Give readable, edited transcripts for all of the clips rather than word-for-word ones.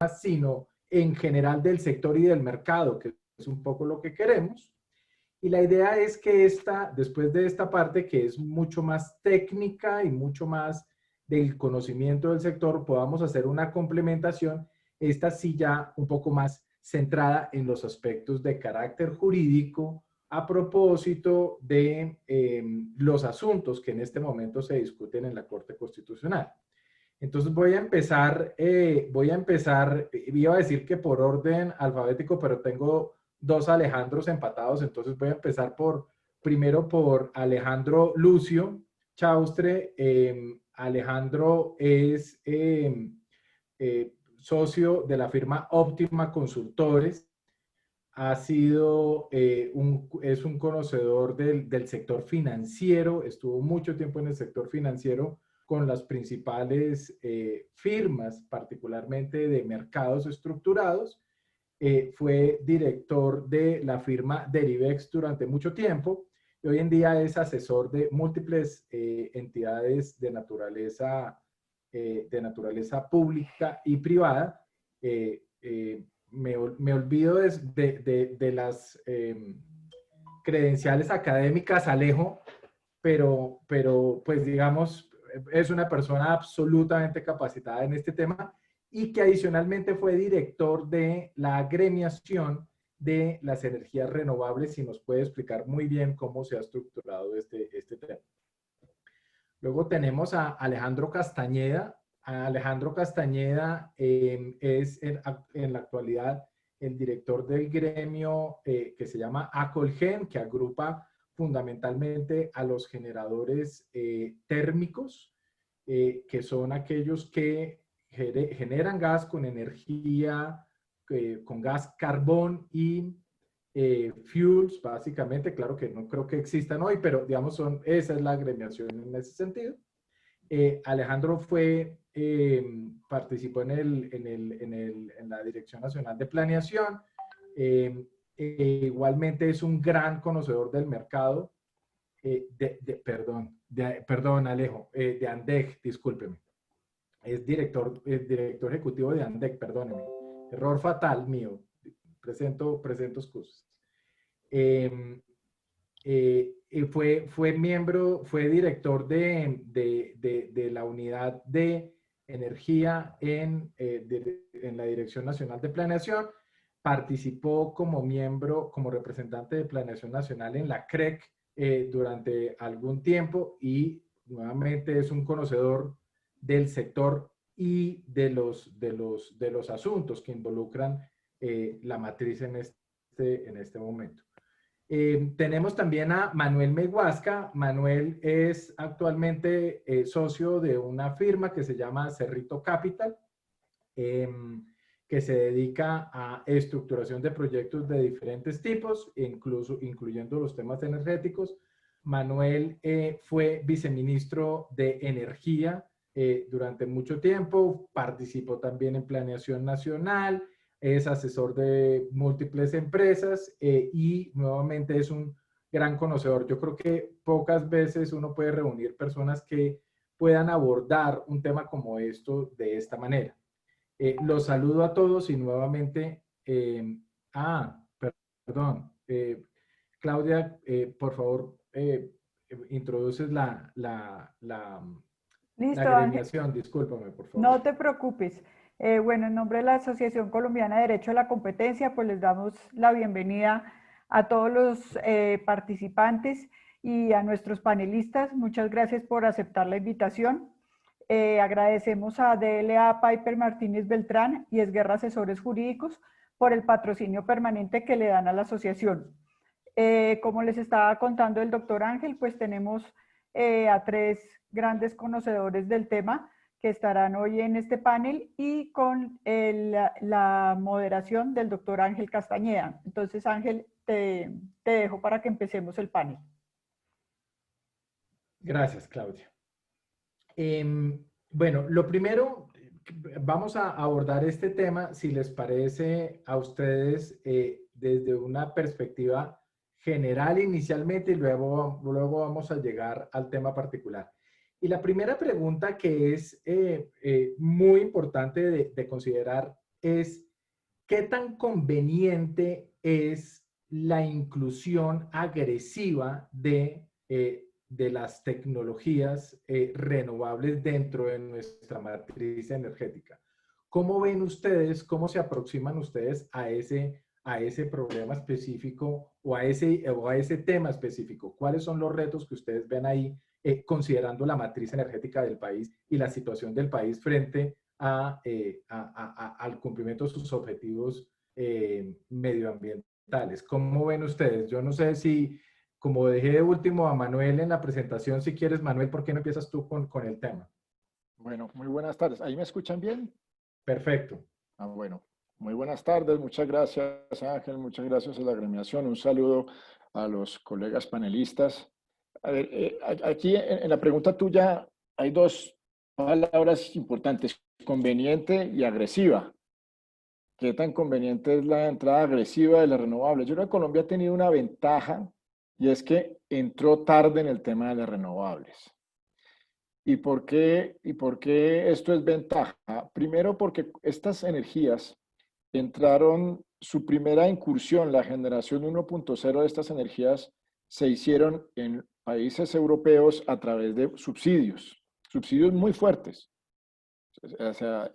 sino en general del sector y del mercado, que es un poco lo que queremos. Y la idea es que después de esta parte, que es mucho más técnica y mucho más del conocimiento del sector, podamos hacer una complementación, esta sí ya un poco más centrada en los aspectos de carácter jurídico a propósito de los asuntos que en este momento se discuten en la Corte Constitucional. Entonces iba a decir que por orden alfabético, pero tengo dos Alejandros empatados, entonces voy a empezar primero por Alejandro Lucio Chaustre. Alejandro es socio de la firma Óptima Consultores. Es un conocedor del sector financiero, estuvo mucho tiempo en el sector financiero con las principales firmas, particularmente de mercados estructurados. Fue director de la firma Derivex durante mucho tiempo y hoy en día es asesor de múltiples entidades de naturaleza pública y privada. Me olvido de las credenciales académicas, Alejo, pero pues digamos, es una persona absolutamente capacitada en este tema y que adicionalmente fue director de la agremiación de las energías renovables y nos puede explicar muy bien cómo se ha estructurado este tema. Luego tenemos a Alejandro Castañeda. Alejandro Castañeda es en la actualidad el director del gremio que se llama Acolgen, que agrupa fundamentalmente a los generadores térmicos, que son aquellos que generan gas con energía, con gas carbón y fuels, básicamente. Claro que no creo que existan hoy, pero digamos, esa es la agremiación en ese sentido. Alejandro participó en la Dirección Nacional de Planeación. Igualmente es un gran conocedor del mercado. Perdón, Alejo, de ANDEC, discúlpeme. Es director ejecutivo de ANDEC, perdóneme. Error fatal mío. Presento excusas. Fue director de la unidad de energía en la Dirección Nacional de Planeación. Participó como miembro, como representante de Planeación Nacional en la CREC durante algún tiempo y nuevamente es un conocedor del sector y de los asuntos que involucran la matriz en este momento. Tenemos también a Manuel Meguasca. Manuel es actualmente socio de una firma que se llama Cerrito Capital, que se dedica a estructuración de proyectos de diferentes tipos, incluyendo los temas energéticos. Manuel fue viceministro de Energía durante mucho tiempo, participó también en Planeación Nacional, es asesor de múltiples empresas y nuevamente es un gran conocedor. Yo creo que pocas veces uno puede reunir personas que puedan abordar un tema como esto de esta manera. Los saludo a todos y nuevamente, perdón, Claudia, por favor, introduces la Listo, Ángel. agremiación, discúlpame, por favor. No te preocupes. Bueno, en nombre de la Asociación Colombiana de Derecho a la Competencia, pues les damos la bienvenida a todos los participantes y a nuestros panelistas. Muchas gracias por aceptar la invitación. Agradecemos a DLA Piper Martínez Beltrán y Esguerra Asesores Jurídicos por el patrocinio permanente que le dan a la asociación. Como les estaba contando el doctor Ángel, pues tenemos a tres grandes conocedores del tema que estarán hoy en este panel y con la moderación del doctor Ángel Castañeda. Entonces, Ángel, te dejo para que empecemos el panel. Gracias, Claudia. Bueno, lo primero, vamos a abordar este tema, si les parece a ustedes, desde una perspectiva general inicialmente y luego vamos a llegar al tema particular. Y la primera pregunta que es muy importante de considerar es qué tan conveniente es la inclusión agresiva de las tecnologías renovables dentro de nuestra matriz energética. ¿Cómo ven ustedes, cómo se aproximan ustedes a ese problema específico o a ese tema específico? ¿Cuáles son los retos que ustedes ven ahí, considerando la matriz energética del país y la situación del país frente al cumplimiento de sus objetivos medioambientales? ¿Cómo ven ustedes? Yo no sé si, como dejé de último a Manuel en la presentación, si quieres, Manuel, ¿por qué no empiezas tú con el tema? Bueno, muy buenas tardes. ¿Ahí me escuchan bien? Perfecto. Bueno, muy buenas tardes. Muchas gracias, Ángel. Muchas gracias a la agremiación. Un saludo a los colegas panelistas. A ver, aquí en la pregunta tuya hay dos palabras importantes, conveniente y agresiva. ¿Qué tan conveniente es la entrada agresiva de las renovables? Yo creo que Colombia ha tenido una ventaja y es que entró tarde en el tema de las renovables. ¿Y por qué esto es ventaja? Primero porque estas energías entraron, su primera incursión, la generación 1.0 de estas energías, se hicieron en países europeos a través de subsidios muy fuertes, o sea,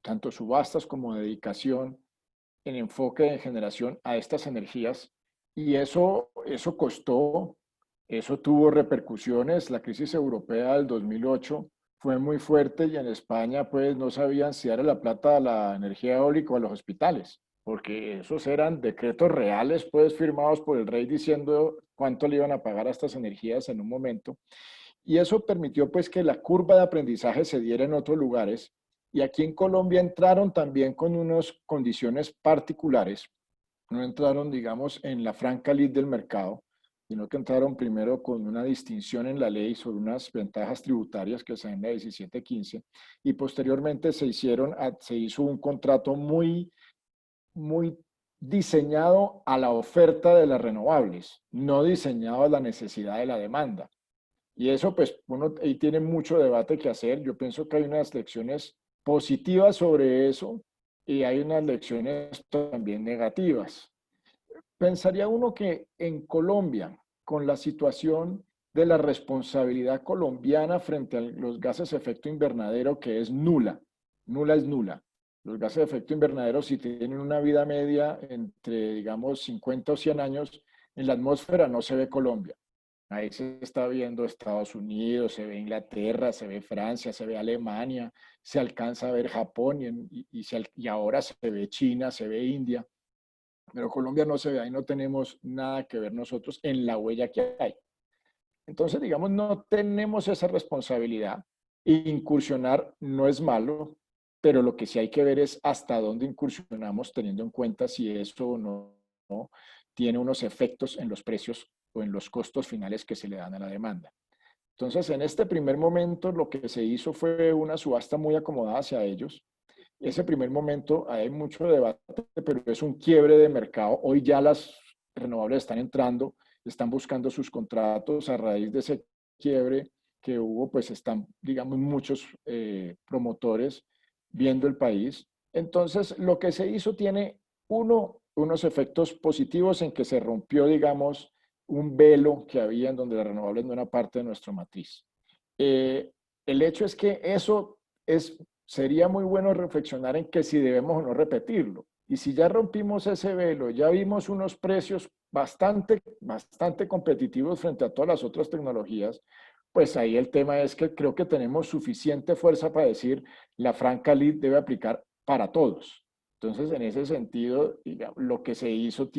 tanto subastas como dedicación en enfoque de generación a estas energías. Y eso costó, eso tuvo repercusiones. La crisis europea del 2008 fue muy fuerte y en España pues no sabían si darle la plata a la energía eólica o a los hospitales, porque esos eran decretos reales pues firmados por el rey diciendo cuánto le iban a pagar a estas energías en un momento. Y eso permitió pues que la curva de aprendizaje se diera en otros lugares. Y aquí en Colombia entraron también con unas condiciones particulares. No entraron, digamos, en la franca lid del mercado, sino que entraron primero con una distinción en la ley sobre unas ventajas tributarias que se en la 1715 y posteriormente se hizo un contrato muy diseñado a la oferta de las renovables, no diseñado a la necesidad de la demanda. Y eso, pues, uno ahí tiene mucho debate que hacer. Yo pienso que hay unas lecciones positivas sobre eso y hay unas lecciones también negativas. Pensaría uno que en Colombia, con la situación de la responsabilidad colombiana frente a los gases de efecto invernadero, que es nula, nula es nula. Los gases de efecto invernadero, si tienen una vida media entre, digamos, 50 o 100 años, en la atmósfera no se ve Colombia. Ahí se está viendo Estados Unidos, se ve Inglaterra, se ve Francia, se ve Alemania, se alcanza a ver Japón y ahora se ve China, se ve India, pero Colombia no se ve, ahí no tenemos nada que ver nosotros en la huella que hay. Entonces, digamos, no tenemos esa responsabilidad. Incursionar no es malo, pero lo que sí hay que ver es hasta dónde incursionamos teniendo en cuenta si eso no tiene unos efectos en los precios o en los costos finales que se le dan a la demanda. Entonces, en este primer momento, lo que se hizo fue una subasta muy acomodada hacia ellos. Ese primer momento hay mucho debate, pero es un quiebre de mercado. Hoy ya las renovables están entrando, están buscando sus contratos a raíz de ese quiebre que hubo, pues están, digamos, muchos promotores viendo el país. Entonces, lo que se hizo tiene unos efectos positivos en que se rompió, digamos, un velo que había en donde las renovables no era parte de nuestra matriz. El hecho es que eso sería muy bueno reflexionar en que si debemos o no repetirlo. Y si ya rompimos ese velo, ya vimos unos precios bastante competitivos frente a todas las otras tecnologías, pues ahí el tema es que creo que tenemos suficiente fuerza para decir la franca lid debe aplicar para todos. Entonces, en ese sentido, digamos, lo que se hizo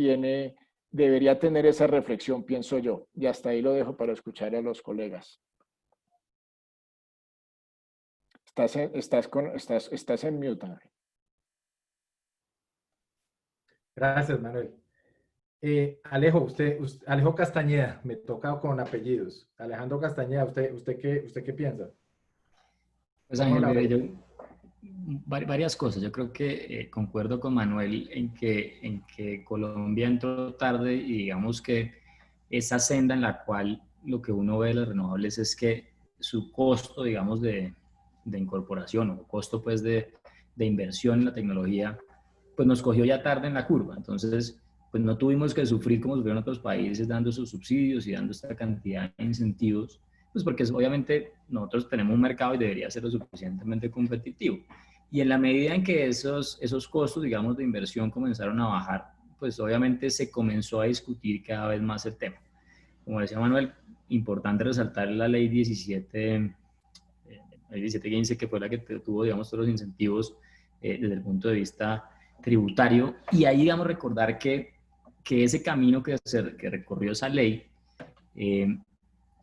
debería tener esa reflexión, pienso yo. Y hasta ahí lo dejo para escuchar a los colegas. Estás en mute, Ángel. Gracias, Manuel. Alejo, Alejo Castañeda, me toca con apellidos. Alejandro Castañeda, ¿usted qué piensa? Pues ¿Cómo Ángel, la mire, ve? varias cosas. Yo creo que concuerdo con Manuel en que Colombia entró tarde y digamos que esa senda en la cual lo que uno ve de las renovables es que su costo, digamos, de incorporación o costo pues de de inversión en la tecnología, pues nos cogió ya tarde en la curva. Entonces, pues no tuvimos que sufrir como sufrieron otros países dando esos subsidios y dando esta cantidad de incentivos, pues porque obviamente nosotros tenemos un mercado y debería ser lo suficientemente competitivo. Y en la medida en que esos costos, digamos, de inversión comenzaron a bajar, pues obviamente se comenzó a discutir cada vez más el tema. Como decía Manuel, importante resaltar la ley 1715, que fue la que tuvo, digamos, todos los incentivos desde el punto de vista tributario. Y ahí, digamos, recordar que ese camino que recorrió esa ley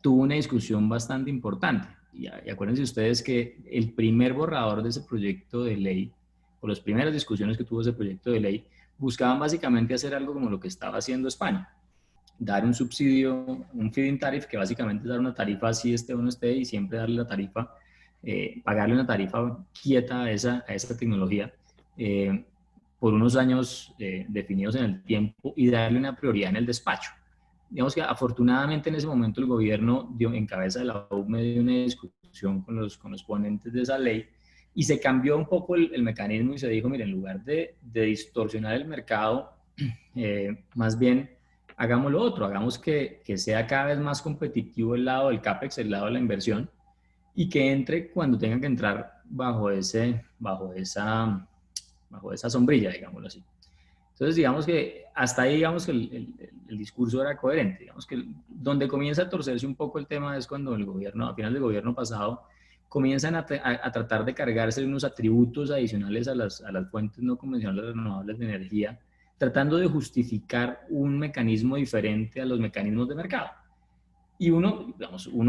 tuvo una discusión bastante importante. Y acuérdense ustedes que el primer borrador de ese proyecto de ley, o las primeras discusiones que tuvo ese proyecto de ley, buscaban básicamente hacer algo como lo que estaba haciendo España. Dar un subsidio, un feed-in tariff, que básicamente es dar una tarifa así esté o no esté, y siempre darle la tarifa, pagarle una tarifa quieta a esa tecnología por unos años definidos en el tiempo y darle una prioridad en el despacho. Digamos que afortunadamente en ese momento el gobierno en cabeza de la UME dio una discusión con los ponentes de esa ley y se cambió un poco el mecanismo y se dijo, mire, en lugar de distorsionar el mercado, más bien hagamos lo otro, hagamos que sea cada vez más competitivo el lado del CAPEX, el lado de la inversión, y que entre cuando tenga que entrar bajo esa sombrilla, digámoslo así. Entonces, digamos que hasta ahí, digamos que el discurso era coherente. Digamos que donde comienza a torcerse un poco el tema es cuando el gobierno, a finales del gobierno pasado, comienzan a tratar de cargarse unos atributos adicionales a las fuentes no convencionales renovables de energía, tratando de justificar un mecanismo diferente a los mecanismos de mercado. Y uno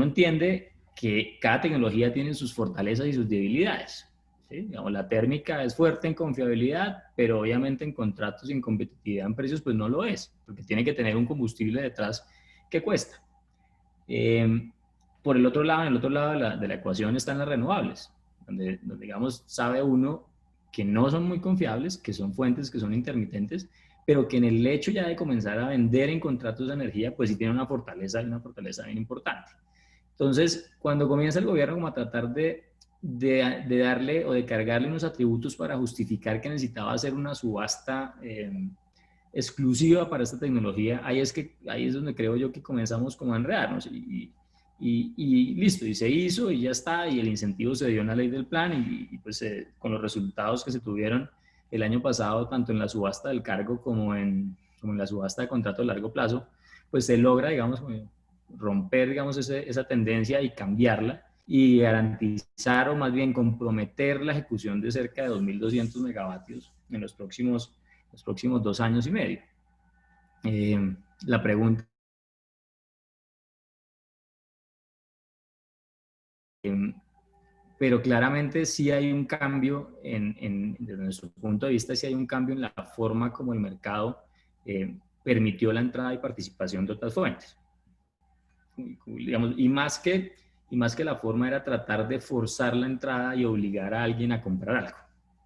entiende que cada tecnología tiene sus fortalezas y sus debilidades. ¿Sí? Digamos, la térmica es fuerte en confiabilidad, pero obviamente en contratos y en competitividad en precios pues no lo es, porque tiene que tener un combustible detrás que cuesta. Por el otro lado, en el otro lado de la ecuación están las renovables, donde digamos sabe uno que no son muy confiables, que son fuentes que son intermitentes, pero que en el hecho ya de comenzar a vender en contratos de energía, pues sí tiene una fortaleza bien importante. Entonces, cuando comienza el gobierno como a tratar de darle o de cargarle unos atributos para justificar que necesitaba hacer una subasta exclusiva para esta tecnología, ahí es donde creo yo que comenzamos como a enredarnos y listo, y se hizo y ya está, y el incentivo se dio en la ley del plan y pues con los resultados que se tuvieron el año pasado, tanto en la subasta del cargo como en la subasta de contrato a largo plazo, pues se logra, digamos, romper, digamos, esa tendencia y cambiarla y garantizar o más bien comprometer la ejecución de cerca de 2.200 megavatios en los próximos 2 años y medio. La pregunta pero claramente sí hay un cambio desde nuestro punto de vista, sí hay un cambio en la forma como el mercado permitió la entrada y participación de otras fuentes. Digamos, y más que la forma era tratar de forzar la entrada y obligar a alguien a comprar algo.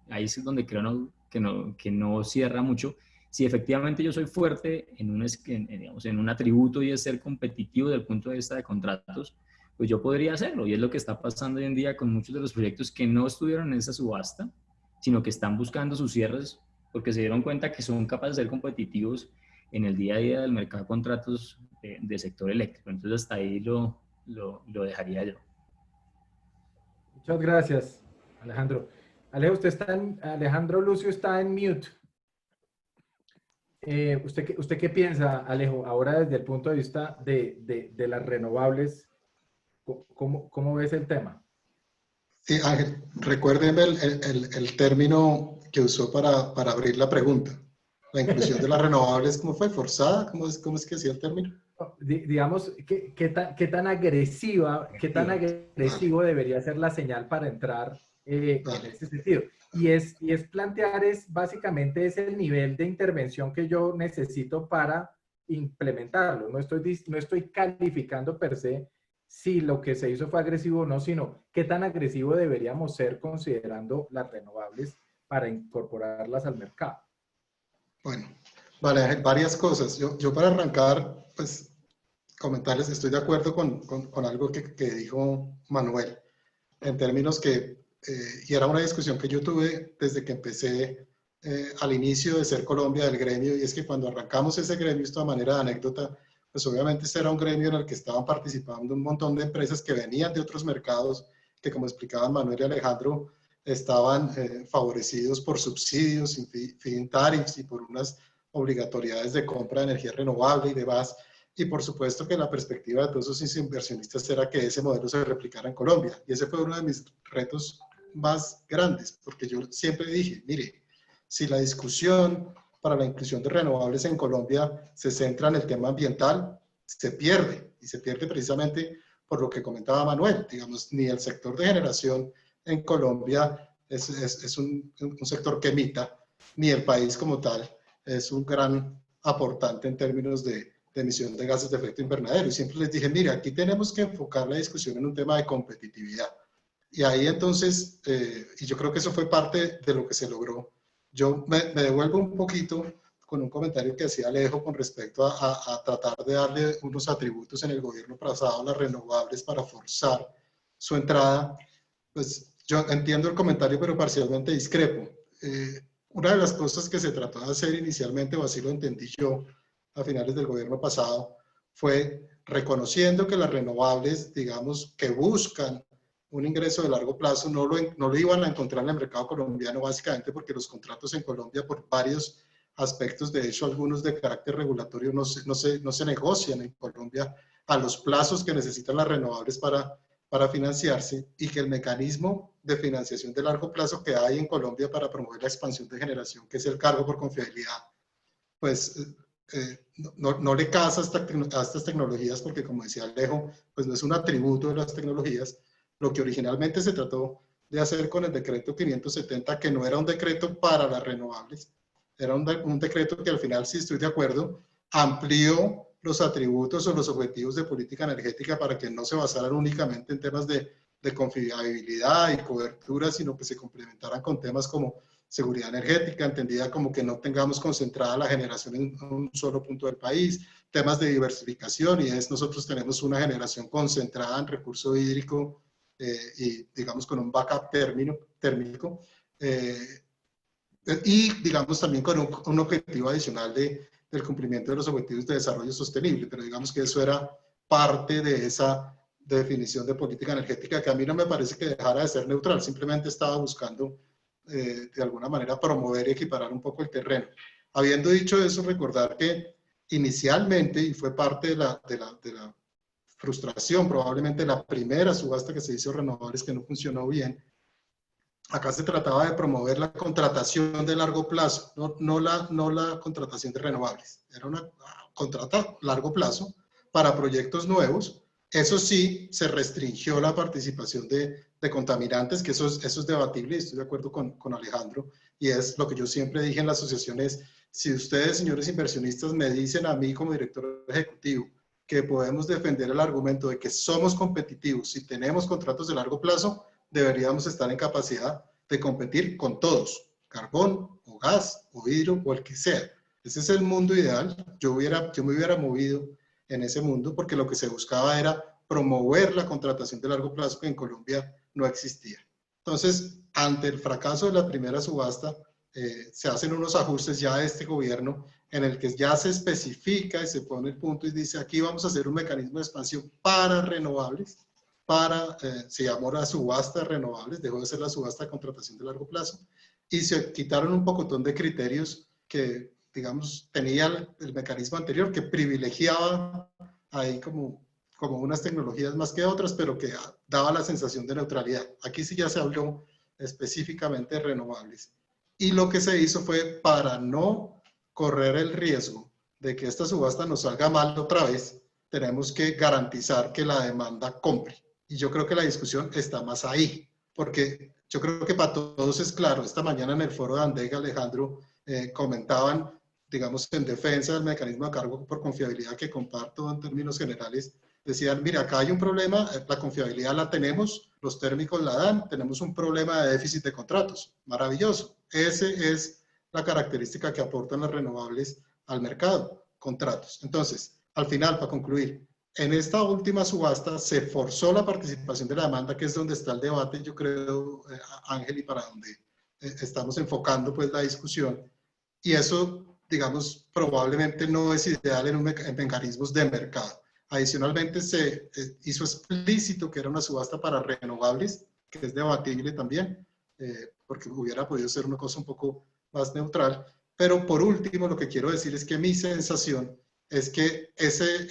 Ahí es donde creo que no cierra mucho. Si efectivamente yo soy fuerte en un atributo y es ser competitivo desde el punto de vista de contratos, pues yo podría hacerlo. Y es lo que está pasando hoy en día con muchos de los proyectos que no estuvieron en esa subasta, sino que están buscando sus cierres porque se dieron cuenta que son capaces de ser competitivos en el día a día del mercado de contratos de sector eléctrico. Entonces hasta ahí lo dejaría yo. Muchas gracias, Alejandro. Alejandro Lucio está en mute. ¿Usted qué piensa, Alejo, ahora desde el punto de vista de las renovables? ¿Cómo ves el tema? Sí, Ángel, recuérdeme el término que usó para abrir la pregunta. La inclusión de las renovables, ¿cómo fue? ¿Forzada? ¿Cómo es que decía el término? Digamos, ¿qué tan agresivo debería ser la señal para entrar en este sentido? Y es plantear, básicamente es el nivel de intervención que yo necesito para implementarlo. No estoy calificando per se si lo que se hizo fue agresivo o no, sino qué tan agresivo deberíamos ser considerando las renovables para incorporarlas al mercado. Bueno, vale, varias cosas. Yo para arrancar, pues comentarles, estoy de acuerdo con algo que dijo Manuel, en términos que y era una discusión que yo tuve desde que empecé al inicio de Ser Colombia del gremio, y es que cuando arrancamos ese gremio, esto a manera de anécdota, pues obviamente este era un gremio en el que estaban participando un montón de empresas que venían de otros mercados, que como explicaban Manuel y Alejandro, estaban favorecidos por subsidios, feed-in tariffs y por unas obligatoriedades de compra de energía renovable y demás. Y por supuesto que la perspectiva de todos esos inversionistas era que ese modelo se replicara en Colombia. Y ese fue uno de mis retos más grandes, porque yo siempre dije, mire, si la discusión para la inclusión de renovables en Colombia se centra en el tema ambiental, se pierde. Y se pierde precisamente por lo que comentaba Manuel. Digamos, ni el sector de generación en Colombia es un sector que emita, ni el país como tal es un gran aportante en términos de emisión de gases de efecto invernadero. Y siempre les dije, mire, aquí tenemos que enfocar la discusión en un tema de competitividad. Y ahí entonces, y yo creo que eso fue parte de lo que se logró. Yo me devuelvo un poquito con un comentario que hacía Alejo con respecto a tratar de darle unos atributos en el gobierno pasado a las renovables para forzar su entrada. Pues yo entiendo el comentario, pero parcialmente discrepo. Una de las cosas que se trató de hacer inicialmente, o así lo entendí yo, a finales del gobierno pasado, fue reconociendo que las renovables, digamos, que buscan un ingreso de largo plazo, no lo iban a encontrar en el mercado colombiano, básicamente porque los contratos en Colombia, por varios aspectos, de hecho algunos de carácter regulatorio, no se negocian en Colombia a los plazos que necesitan las renovables para financiarse, y que el mecanismo de financiación de largo plazo que hay en Colombia para promover la expansión de generación, que es el cargo por confiabilidad, pues no le casa a estas tecnologías, porque como decía Alejo, pues no es un atributo de las tecnologías. Lo que originalmente se trató de hacer con el decreto 570, que no era un decreto para las renovables, era un decreto que al final, sí estoy de acuerdo, amplió los atributos o los objetivos de política energética para que no se basaran únicamente en temas de confiabilidad y cobertura, sino que se complementaran con temas como seguridad energética, entendida como que no tengamos concentrada la generación en un solo punto del país, temas de diversificación, y nosotros tenemos una generación concentrada en recurso hídrico y digamos con un backup térmico, y digamos también con un objetivo adicional del cumplimiento de los objetivos de desarrollo sostenible, pero digamos que eso era parte de esa definición de política energética, que a mí no me parece que dejara de ser neutral, simplemente estaba buscando de alguna manera promover y equiparar un poco el terreno. Habiendo dicho eso, recordar que inicialmente, y fue parte de la frustración, probablemente la primera subasta que se hizo renovables que no funcionó bien, acá se trataba de promover la contratación de largo plazo, no la contratación de renovables, era una contrata a largo plazo para proyectos nuevos. Eso sí, se restringió la participación de contaminantes, que eso es debatible, y estoy de acuerdo con Alejandro, y es lo que yo siempre dije en la asociación, es, si ustedes, señores inversionistas, me dicen a mí como director ejecutivo que podemos defender el argumento de que somos competitivos si tenemos contratos de largo plazo, deberíamos estar en capacidad de competir con todos, carbón o gas o hidro o el que sea. Ese es el mundo ideal. Yo me hubiera movido en ese mundo, porque lo que se buscaba era promover la contratación de largo plazo, que en Colombia no existía. Entonces, ante el fracaso de la primera subasta, se hacen unos ajustes ya de este gobierno en el que ya se especifica y se pone el punto y dice, aquí vamos a hacer un mecanismo de expansión para renovables, se llamó la subasta de renovables, dejó de ser la subasta de contratación de largo plazo, y se quitaron un pocotón de criterios que, digamos, tenía el mecanismo anterior, que privilegiaba ahí como unas tecnologías más que otras, pero que daba la sensación de neutralidad. Aquí sí ya se habló específicamente de renovables. Y lo que se hizo fue, para no correr el riesgo de que esta subasta nos salga mal otra vez, tenemos que garantizar que la demanda compre. Y yo creo que la discusión está más ahí, porque yo creo que para todos es claro. Esta mañana en el foro de Andega, Alejandro, comentaban, digamos, en defensa del mecanismo de cargo por confiabilidad, que comparto en términos generales. Decían, mira, acá hay un problema, la confiabilidad la tenemos, los térmicos la dan, tenemos un problema de déficit de contratos. Maravilloso. Esa es la característica que aportan las renovables al mercado, contratos. Entonces, al final, para concluir, En esta última subasta se forzó la participación de la demanda, que es donde está el debate, yo creo, Ángel, y para donde estamos enfocando pues la discusión. Y eso, digamos, probablemente no es ideal en mecanismos de mercado. Adicionalmente, se hizo explícito que era una subasta para renovables, que es debatible también, porque hubiera podido ser una cosa un poco más neutral. Pero por último, lo que quiero decir es que mi sensación es que ese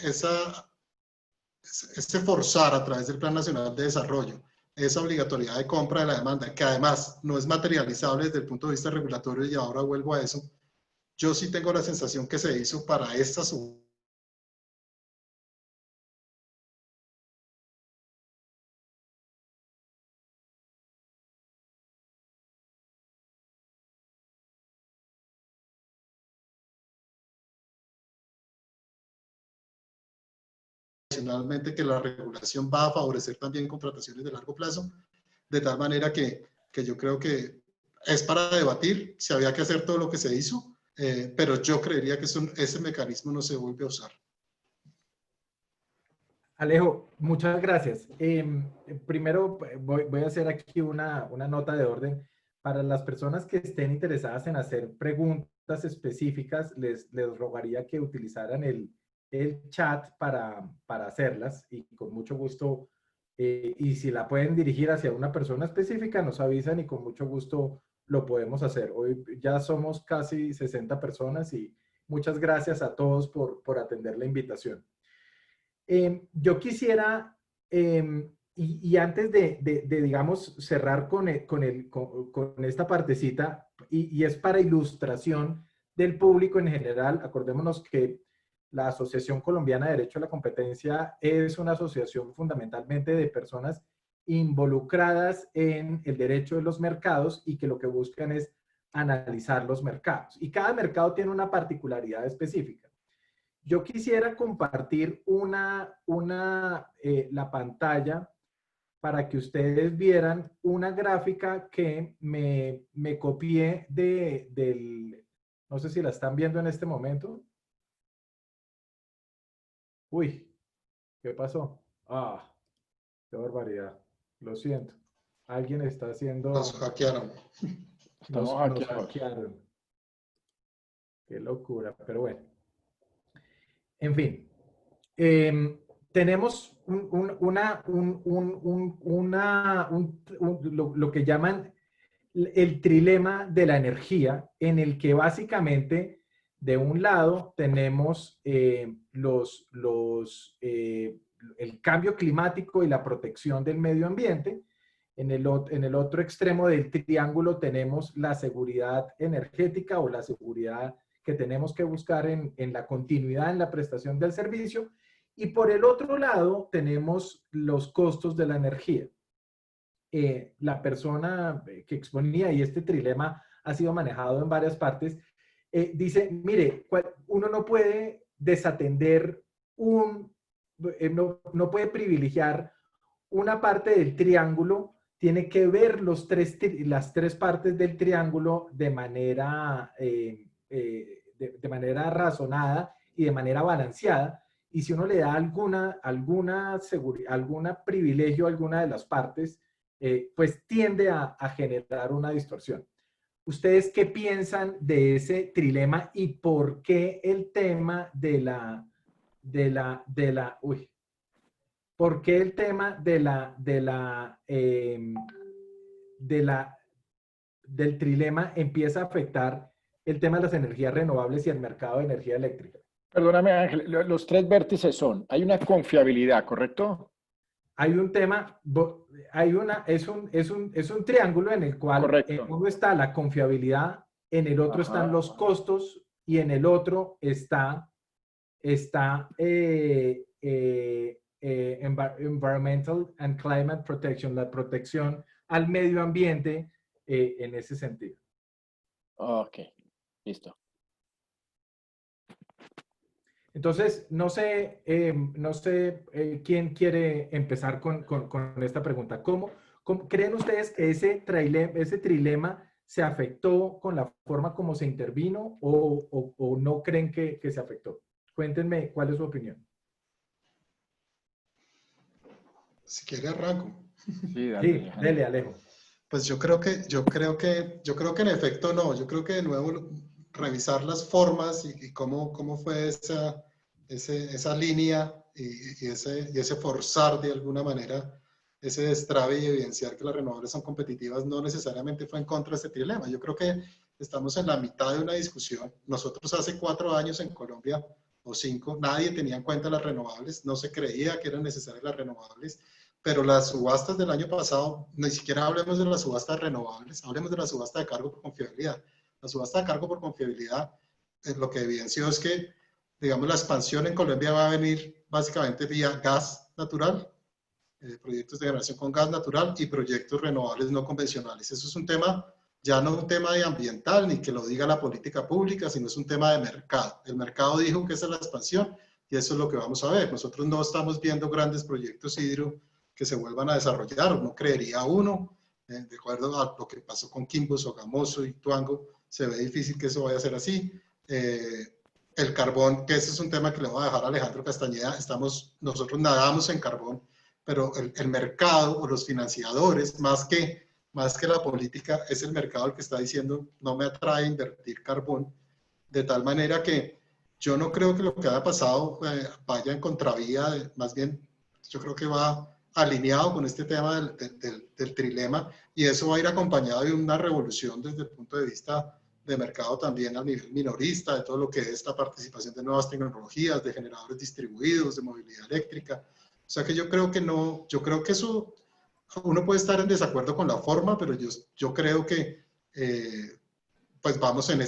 forzar a través del Plan Nacional de Desarrollo, esa obligatoriedad de compra de la demanda, que además no es materializable desde el punto de vista regulatorio, y ahora vuelvo a eso, yo sí tengo la sensación que se hizo para esta subasta. Adicionalmente, que la regulación va a favorecer también contrataciones de largo plazo, de tal manera que yo creo que es para debatir si había que hacer todo lo que se hizo, pero yo creería que ese mecanismo no se vuelve a usar. Alejo, muchas gracias. Primero voy a hacer aquí una nota de orden. Para las personas que estén interesadas en hacer preguntas específicas, les rogaría que utilizaran el chat para hacerlas, y con mucho gusto, y si la pueden dirigir hacia una persona específica, nos avisan y con mucho gusto lo podemos hacer. Hoy ya somos casi 60 personas y muchas gracias a todos por atender la invitación. Yo quisiera, y antes digamos, cerrar con esta partecita, y es para ilustración del público en general. Acordémonos que la Asociación Colombiana de Derecho a la Competencia es una asociación fundamentalmente de personas involucradas en el derecho de los mercados y que lo que buscan es analizar los mercados. Y cada mercado tiene una particularidad específica. Yo quisiera compartir la pantalla para que ustedes vieran una gráfica que me copié no sé si la están viendo en este momento. Uy, ¿qué pasó? Ah, qué barbaridad. Lo siento. Alguien está haciendo... Nos hackearon. Estamos Nos hackeados. hackearon. Qué locura, pero bueno. En fin. Tenemos lo que llaman el trilema de la energía, en el que básicamente de un lado tenemos el cambio climático y la protección del medio ambiente. En el otro extremo del triángulo tenemos la seguridad energética, o la seguridad que tenemos que buscar en la continuidad en la prestación del servicio. Y por el otro lado tenemos los costos de la energía. La persona que exponía, y este trilema ha sido manejado en varias partes, dice, mire, uno no puede desatender no puede privilegiar una parte del triángulo, tiene que ver las tres partes del triángulo de manera razonada y de manera balanceada. Y si uno le da alguna privilegio a alguna de las partes, pues tiende a generar una distorsión. ¿Ustedes qué piensan de ese trilema y por qué el tema ¿por qué el tema del trilema empieza a afectar el tema de las energías renovables y el mercado de energía eléctrica? Perdóname, Ángel, los tres vértices son, hay una confiabilidad, ¿correcto? Hay un tema, es un triángulo en el cual Correcto. en uno está la confiabilidad, en el otro están los costos, y en el otro está Environmental and Climate Protection, la protección al medio ambiente en ese sentido. Ok, listo. Entonces, no sé quién quiere empezar con esta pregunta. ¿Cómo creen ustedes que ese trilema se afectó con la forma como se intervino, o no creen que se afectó? Cuéntenme cuál es su opinión. Si quiere arranco. Sí, dale, Sí, Alejandro. dele, Alejo. Pues yo creo que en efecto no. Yo creo que de nuevo revisar las formas y cómo fue esa línea y ese forzar de alguna manera ese destrabe y evidenciar que las renovables son competitivas no necesariamente fue en contra de este trilema. Yo creo que estamos en la mitad de una discusión. Nosotros hace 4 años en Colombia o 5, nadie tenía en cuenta las renovables, no se creía que eran necesarias las renovables, pero las subastas del año pasado, ni siquiera hablemos de las subastas renovables, hablemos de la subasta de cargo por confiabilidad. La subasta de cargo por confiabilidad, lo que evidenció es que, digamos, la expansión en Colombia va a venir básicamente vía gas natural, proyectos de generación con gas natural y proyectos renovables no convencionales. Eso es un tema, ya no un tema de ambiental, ni que lo diga la política pública, sino es un tema de mercado. El mercado dijo que esa es la expansión y eso es lo que vamos a ver. Nosotros no estamos viendo grandes proyectos hidro que se vuelvan a desarrollar, no creería uno, de acuerdo a lo que pasó con Quimbo, Sogamoso y Tuango, se ve difícil que eso vaya a ser así. El carbón, que ese es un tema que le voy a dejar a Alejandro Castañeda, nosotros nadamos en carbón, pero el mercado o los financiadores, más que la política, es el mercado el que está diciendo no me atrae invertir carbón, de tal manera que yo no creo que lo que haya pasado vaya en contravía, más bien yo creo que va alineado con este tema del trilema y eso va a ir acompañado de una revolución desde el punto de vista de mercado también a nivel minorista, de todo lo que es la participación de nuevas tecnologías, de generadores distribuidos, de movilidad eléctrica. O sea que yo creo que no, yo creo que eso, uno puede estar en desacuerdo con la forma, pero yo creo que pues vamos en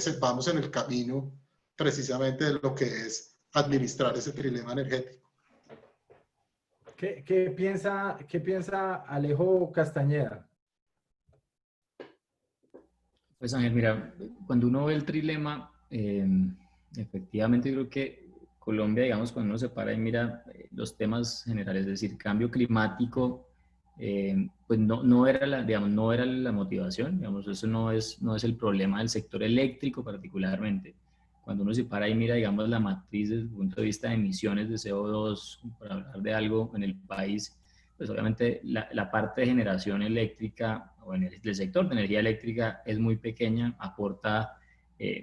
el camino precisamente de lo que es administrar ese trilema energético. ¿Qué piensa Alejo Castañeda? Pues Ángel, mira, cuando uno ve el trilema, efectivamente creo que Colombia, digamos, cuando uno se para y mira los temas generales, es decir, cambio climático, pues no era digamos, no era la motivación, digamos, eso no es el problema del sector eléctrico particularmente. Cuando uno se para y mira, digamos, la matriz desde el punto de vista de emisiones de CO2, para hablar de algo en el país, pues obviamente la parte de generación eléctrica o en el sector de energía eléctrica es muy pequeña, aporta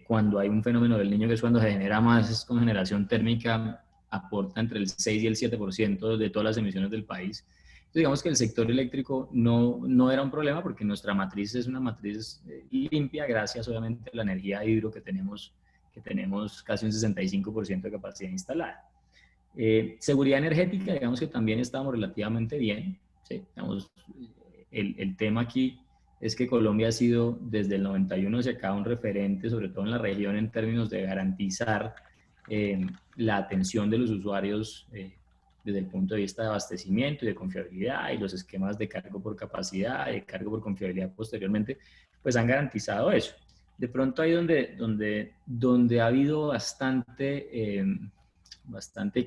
cuando hay un fenómeno del Niño, que es cuando se genera más con generación térmica, aporta entre el 6 y el 7% de todas las emisiones del país. Entonces, digamos que el sector eléctrico no era un problema porque nuestra matriz es una matriz limpia gracias obviamente a la energía hidro que tenemos casi un 65% de capacidad instalada. Seguridad energética, digamos que también estamos relativamente bien. ¿Sí? Digamos, el tema aquí es que Colombia ha sido desde el 91 hacia acá un referente, sobre todo en la región, en términos de garantizar la atención de los usuarios desde el punto de vista de abastecimiento y de confiabilidad, y los esquemas de cargo por capacidad y de cargo por confiabilidad posteriormente, pues han garantizado eso. De pronto ahí donde ha habido bastante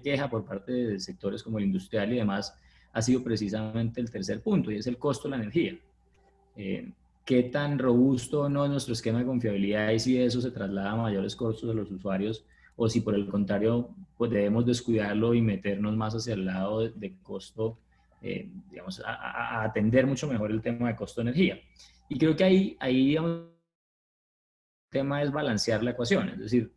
queja por parte de sectores como el industrial y demás, ha sido precisamente el tercer punto, y es el costo de la energía. ¿Qué tan robusto o no es nuestro esquema de confiabilidad y si eso se traslada a mayores costos de los usuarios, o si por el contrario pues debemos descuidarlo y meternos más hacia el lado de costo, digamos, a atender mucho mejor el tema de costo de energía? Y creo que ahí digamos, el tema es balancear la ecuación, es decir,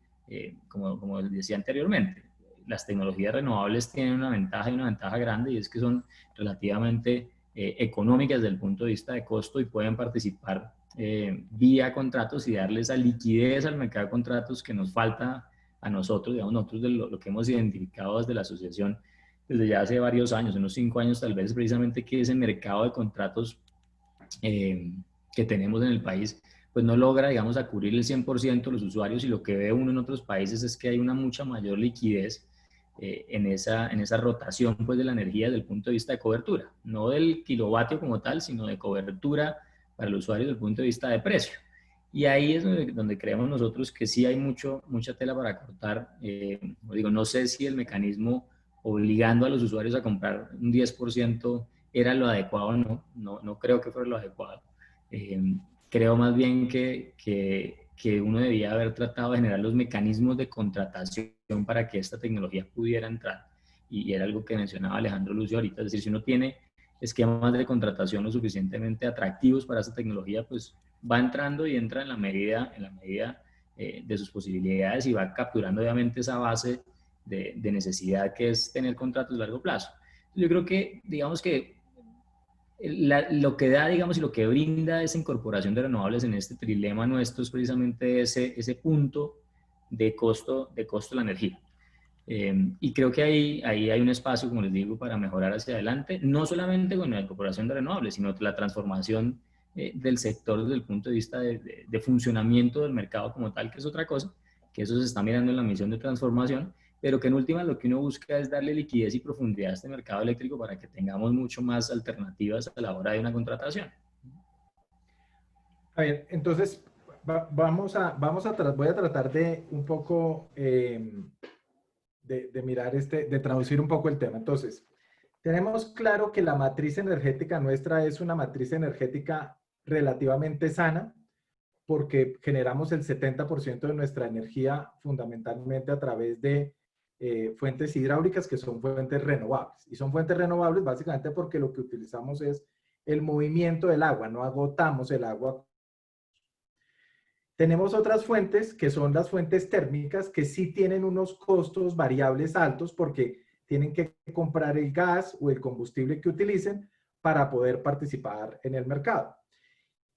como decía anteriormente, las tecnologías renovables tienen una ventaja y una ventaja grande, y es que son relativamente económicas desde el punto de vista de costo y pueden participar vía contratos y darle esa liquidez al mercado de contratos que nos falta a nosotros, digamos, nosotros de lo que hemos identificado desde la asociación desde ya hace varios años, unos 5 años tal vez, precisamente que ese mercado de contratos que tenemos en el país pues no logra, digamos, a cubrir el 100% de los usuarios, y lo que ve uno en otros países es que hay una mucha mayor liquidez en esa rotación pues, de la energía desde el punto de vista de cobertura, no del kilovatio como tal, sino de cobertura para el usuario desde el punto de vista de precio. Y ahí es donde creemos nosotros que sí hay mucha tela para cortar. No sé si el mecanismo obligando a los usuarios a comprar un 10% era lo adecuado o no creo que fuera lo adecuado. Creo más bien que uno debía haber tratado de generar los mecanismos de contratación para que esta tecnología pudiera entrar. Y era algo que mencionaba Alejandro Lucio ahorita, es decir, si uno tiene esquemas de contratación lo suficientemente atractivos para esta tecnología, pues va entrando y entra en la medida de sus posibilidades y va capturando obviamente esa base de necesidad que es tener contratos de largo plazo. Yo creo que, digamos que lo que da, digamos, y lo que brinda esa incorporación de renovables en este trilema nuestro es precisamente ese punto de costo de la energía. Y creo que ahí hay un espacio, como les digo, para mejorar hacia adelante, no solamente con la incorporación de renovables, sino la transformación del sector desde el punto de vista de funcionamiento del mercado como tal, que es otra cosa, que eso se está mirando en la misión de transformación, pero que en última lo que uno busca es darle liquidez y profundidad a este mercado eléctrico para que tengamos mucho más alternativas a la hora de una contratación. A ver, entonces voy a tratar de un poco de mirar de traducir un poco el tema. Entonces, tenemos claro que la matriz energética nuestra es una matriz energética relativamente sana, porque generamos el 70% de nuestra energía fundamentalmente a través de fuentes hidráulicas, que son fuentes renovables. Y son fuentes renovables básicamente porque lo que utilizamos es el movimiento del agua, no agotamos el agua. Tenemos otras fuentes que son las fuentes térmicas, que sí tienen unos costos variables altos porque tienen que comprar el gas o el combustible que utilicen para poder participar en el mercado.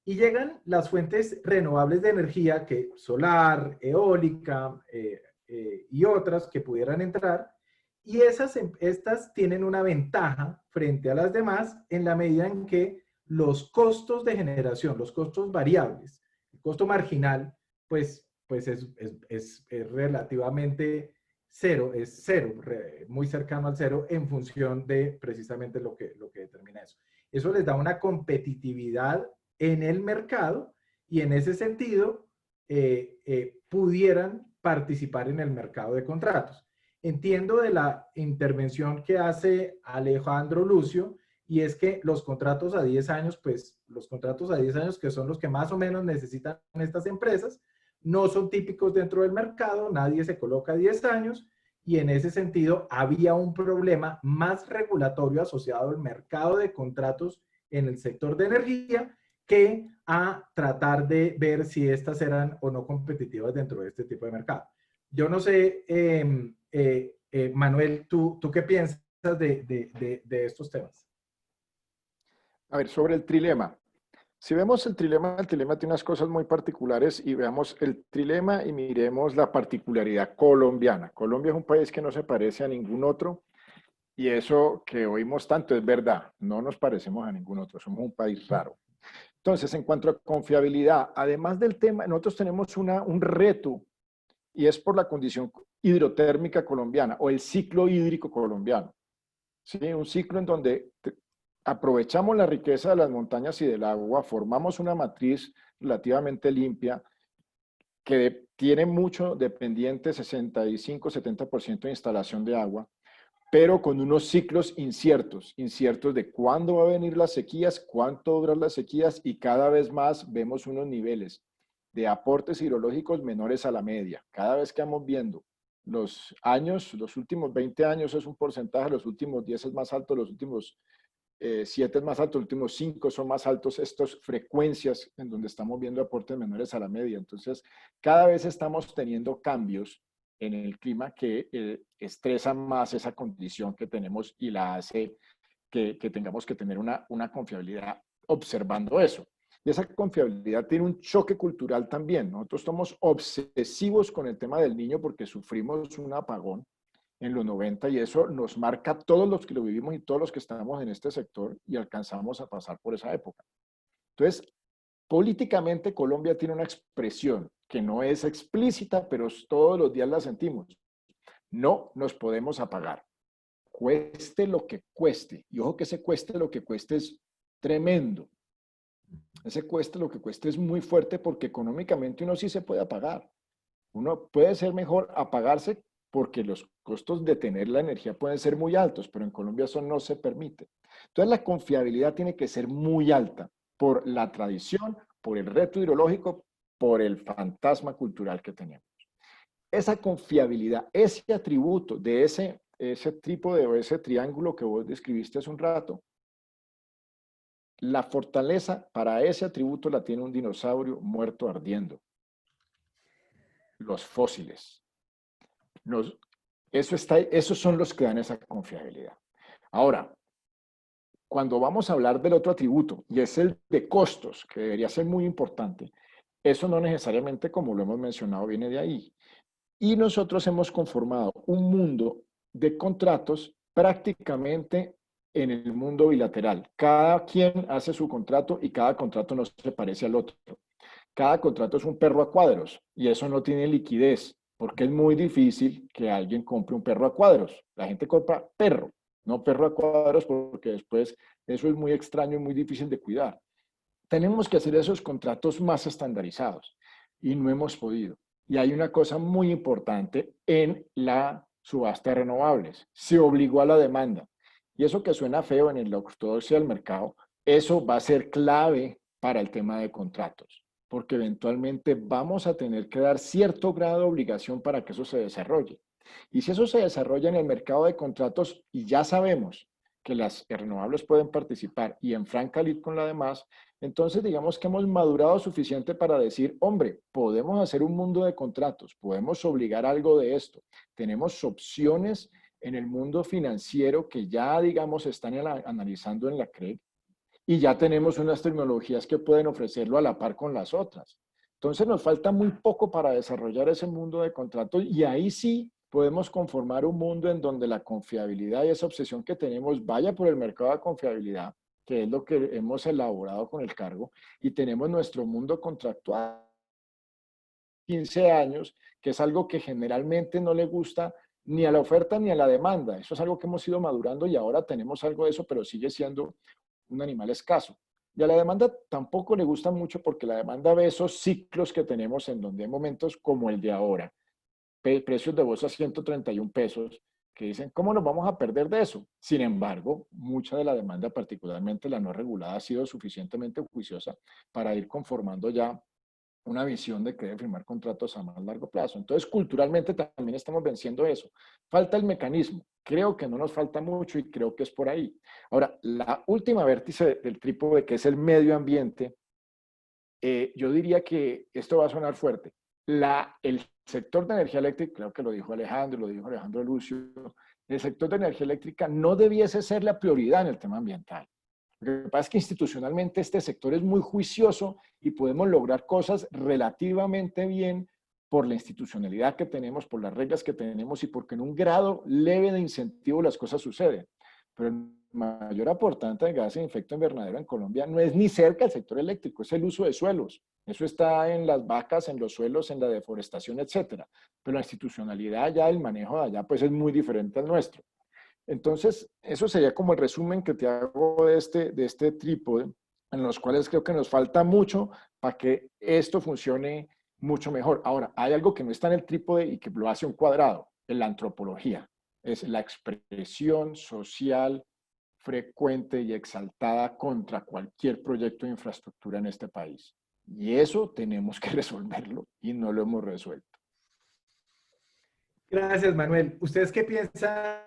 Y llegan las fuentes renovables de energía, que solar, eólica y otras que pudieran entrar, y estas tienen una ventaja frente a las demás en la medida en que los costos de generación, los costos variables, el costo marginal, pues es relativamente cero, es cero, muy cercano al cero en función de precisamente lo que determina eso. Eso les da una competitividad en el mercado y en ese sentido pudieran participar en el mercado de contratos. Entiendo de la intervención que hace Alejandro Lucio, y es que los contratos a 10 años, pues los contratos a 10 años, que son los que más o menos necesitan estas empresas, no son típicos dentro del mercado, nadie se coloca a 10 años, y en ese sentido había un problema más regulatorio asociado al mercado de contratos en el sector de energía, que a tratar de ver si estas eran o no competitivas dentro de este tipo de mercado. Yo no sé, Manuel, ¿tú qué piensas de estos temas? A ver, sobre el trilema. Si vemos el trilema tiene unas cosas muy particulares y veamos el trilema y miremos la particularidad colombiana. Colombia es un país que no se parece a ningún otro y eso que oímos tanto es verdad. No nos parecemos a ningún otro, somos un país raro. Entonces, en cuanto a confiabilidad, además del tema, nosotros tenemos un reto y es por la condición hidrotérmica colombiana o el ciclo hídrico colombiano. ¿Sí? Un ciclo en donde aprovechamos la riqueza de las montañas y del agua, formamos una matriz relativamente limpia que tiene mucho dependiente, 65-70% de instalación de agua, pero con unos ciclos inciertos de cuándo va a venir las sequías, cuánto duran las sequías y cada vez más vemos unos niveles de aportes hidrológicos menores a la media. Cada vez que vamos viendo los años, los últimos 20 años es un porcentaje, los últimos 10 es más alto, los últimos 7 es más alto, los últimos 5 son más altos, estas frecuencias en donde estamos viendo aportes menores a la media. Entonces, cada vez estamos teniendo cambios en el clima que estresan más esa condición que tenemos y la hace que tengamos que tener una confiabilidad observando eso. Y esa confiabilidad tiene un choque cultural también. Nosotros somos obsesivos con el tema del Niño porque sufrimos un apagón en los 90 y eso nos marca a todos los que lo vivimos y todos los que estamos en este sector y alcanzamos a pasar por esa época. Entonces, políticamente Colombia tiene una expresión que no es explícita, pero todos los días la sentimos. No nos podemos apagar. Cueste lo que cueste. Y ojo que ese cueste lo que cueste es tremendo. Ese cueste lo que cueste es muy fuerte porque económicamente uno sí se puede apagar. Uno puede ser mejor apagarse porque los costos de tener la energía pueden ser muy altos, pero en Colombia eso no se permite. Entonces la confiabilidad tiene que ser muy alta por la tradición, por el reto hidrológico, por el fantasma cultural que tenemos. Esa confiabilidad, ese atributo de ese trípode o ese triángulo que vos describiste hace un rato, La fortaleza para ese atributo la tiene un dinosaurio muerto ardiendo. Los fósiles. Esos son los que dan esa confiabilidad. Ahora, cuando vamos a hablar del otro atributo, y es el de costos, que debería ser muy importante, eso no necesariamente, como lo hemos mencionado, viene de ahí. Y nosotros hemos conformado un mundo de contratos prácticamente en el mundo bilateral. Cada quien hace su contrato y cada contrato no se parece al otro. Cada contrato es un perro a cuadros y eso no tiene liquidez porque es muy difícil que alguien compre un perro a cuadros. La gente compra perro, no perro a cuadros, porque después eso es muy extraño y muy difícil de cuidar. Tenemos que hacer esos contratos más estandarizados y no hemos podido. Y hay una cosa muy importante en la subasta de renovables. Se obligó a la demanda. Y eso que suena feo en la ortodoxia del mercado, eso va a ser clave para el tema de contratos, porque eventualmente vamos a tener que dar cierto grado de obligación para que eso se desarrolle. Y si eso se desarrolla en el mercado de contratos y ya sabemos que las renovables pueden participar y en franca lid con la demás, entonces digamos que hemos madurado suficiente para decir, hombre, podemos hacer un mundo de contratos, podemos obligar algo de esto. Tenemos opciones en el mundo financiero que ya, digamos, están analizando en la CREG y ya tenemos unas tecnologías que pueden ofrecerlo a la par con las otras. Entonces nos falta muy poco para desarrollar ese mundo de contratos y ahí sí podemos conformar un mundo en donde la confiabilidad y esa obsesión que tenemos vaya por el mercado de confiabilidad, que es lo que hemos elaborado con el cargo, y tenemos nuestro mundo contractual 15 años, que es algo que generalmente no le gusta ni a la oferta ni a la demanda. Eso es algo que hemos ido madurando y ahora tenemos algo de eso, pero sigue siendo un animal escaso. Y a la demanda tampoco le gusta mucho porque la demanda ve esos ciclos que tenemos en donde hay momentos como el de ahora, precios de bolsa a 131 pesos, que dicen, ¿cómo nos vamos a perder de eso? Sin embargo, mucha de la demanda, particularmente la no regulada, ha sido suficientemente juiciosa para ir conformando ya una visión de que debe firmar contratos a más largo plazo. Entonces, culturalmente también estamos venciendo eso. Falta el mecanismo. Creo que no nos falta mucho y creo que es por ahí. Ahora, la última vértice del trípode, que es el medio ambiente, yo diría que esto va a sonar fuerte. El sector de energía eléctrica, creo que lo dijo Alejandro Lucio, el sector de energía eléctrica no debiese ser la prioridad en el tema ambiental. Lo que pasa es que institucionalmente este sector es muy juicioso y podemos lograr cosas relativamente bien por la institucionalidad que tenemos, por las reglas que tenemos y porque en un grado leve de incentivo las cosas suceden. Pero el mayor aportante de gases de efecto invernadero en Colombia no es ni cerca el sector eléctrico, es el uso de suelos. Eso está en las vacas, en los suelos, en la deforestación, etcétera. Pero la institucionalidad ya, el manejo de allá, pues es muy diferente al nuestro. Entonces, eso sería como el resumen que te hago de este trípode, en los cuales creo que nos falta mucho para que esto funcione mucho mejor. Ahora, hay algo que no está en el trípode y que lo hace un cuadrado, en la antropología. Es la expresión social frecuente y exaltada contra cualquier proyecto de infraestructura en este país. Y eso tenemos que resolverlo y no lo hemos resuelto. Gracias, Manuel. ¿Ustedes qué piensan,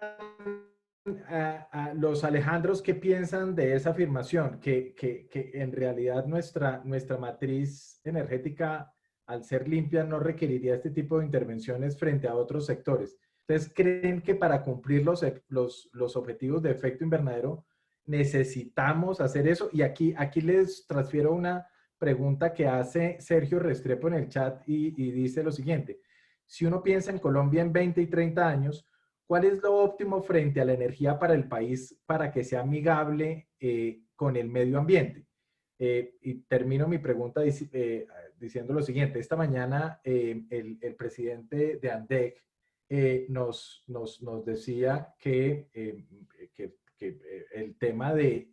a los Alejandros, qué piensan de esa afirmación? Que en realidad nuestra matriz energética, al ser limpia, no requeriría este tipo de intervenciones frente a otros sectores. ¿Ustedes creen que para cumplir los objetivos de efecto invernadero necesitamos hacer eso? Y aquí les transfiero una pregunta que hace Sergio Restrepo en el chat y dice lo siguiente. Si uno piensa en Colombia en 20 y 30 años, ¿cuál es lo óptimo frente a la energía para el país para que sea amigable con el medio ambiente? Y termino mi pregunta diciendo lo siguiente. Esta mañana el presidente de ANDEC nos decía que el tema de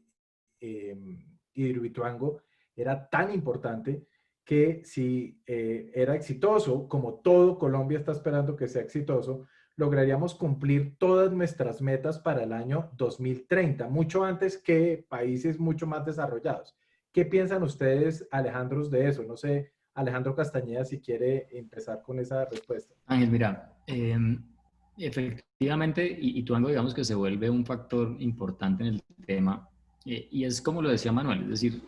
Hidroituango era tan importante que si era exitoso, como todo Colombia está esperando que sea exitoso, lograríamos cumplir todas nuestras metas para el año 2030, mucho antes que países mucho más desarrollados. ¿Qué piensan ustedes, Alejandros, de eso? No sé, Alejandro Castañeda, si quiere empezar con esa respuesta. Ángel, mira, efectivamente, Ituango digamos que se vuelve un factor importante en el tema, Y es como lo decía Manuel, es decir,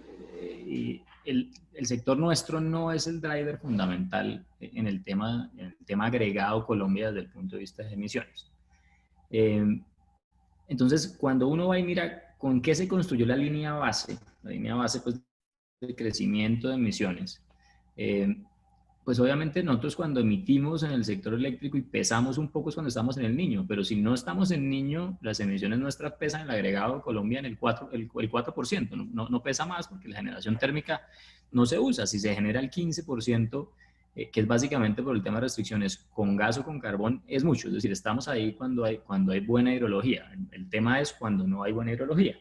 el sector nuestro no es el driver fundamental en el tema agregado Colombia desde el punto de vista de emisiones. Entonces, cuando uno va y mira con qué se construyó la línea base pues, de crecimiento de emisiones, pues obviamente nosotros cuando emitimos en el sector eléctrico y pesamos un poco es cuando estamos en el niño, pero si no estamos en niño, las emisiones nuestras pesan en el agregado Colombia en el 4%, no pesa más porque la generación térmica no se usa. Si se genera el 15%, que es básicamente por el tema de restricciones con gas o con carbón, es mucho. Es decir, estamos ahí cuando hay buena hidrología. El tema es cuando no hay buena hidrología.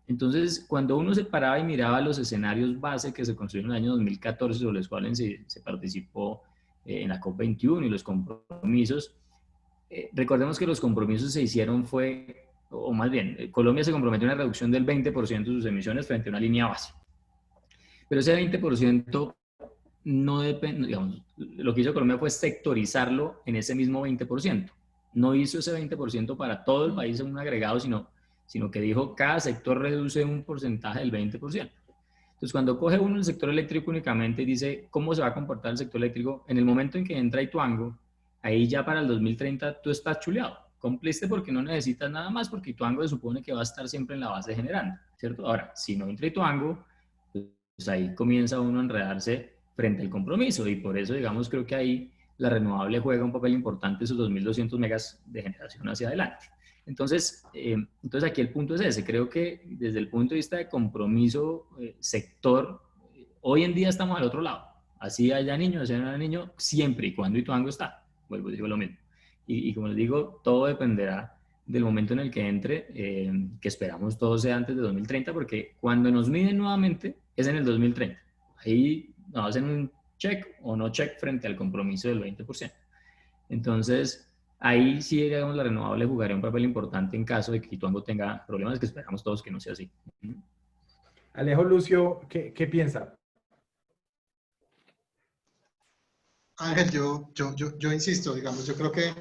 Entonces, cuando uno se paraba y miraba los escenarios base que se construyeron en el año 2014, sobre los cuales se participó en la COP21 y los compromisos, recordemos que los compromisos se hicieron o más bien, Colombia se comprometió a una reducción del 20% de sus emisiones frente a una línea base. Pero ese 20% no depende, digamos, lo que hizo Colombia fue sectorizarlo en ese mismo 20%. No hizo ese 20% para todo el país en un agregado, sino que dijo cada sector reduce un porcentaje del 20%. Entonces, cuando coge uno el sector eléctrico únicamente y dice cómo se va a comportar el sector eléctrico, en el momento en que entra Ituango, ahí ya para el 2030 tú estás chuleado. Cumpliste porque no necesitas nada más, porque Ituango se supone que va a estar siempre en la base generando, ¿cierto? Ahora, si no entra Ituango, pues ahí comienza uno a enredarse frente al compromiso y por eso, digamos, creo que ahí la renovable juega un papel importante, esos 2.200 megas de generación hacia adelante. Entonces aquí el punto es ese. Creo que desde el punto de vista de compromiso sector, hoy en día estamos al otro lado. Así haya niños, así haya niño, siempre y cuando Ituango está. Vuelvo, digo lo mismo. Y como les digo, todo dependerá del momento en el que entre, que esperamos todo sea antes de 2030, porque cuando nos miden nuevamente es en el 2030. Ahí nos hacen un check o no check frente al compromiso del 20%. Entonces, ahí sí, digamos, la renovable jugaría un papel importante en caso de que Ituango tenga problemas, que esperamos todos que no sea así. Alejo, Lucio, ¿qué piensa? Ángel, yo insisto, digamos, yo creo que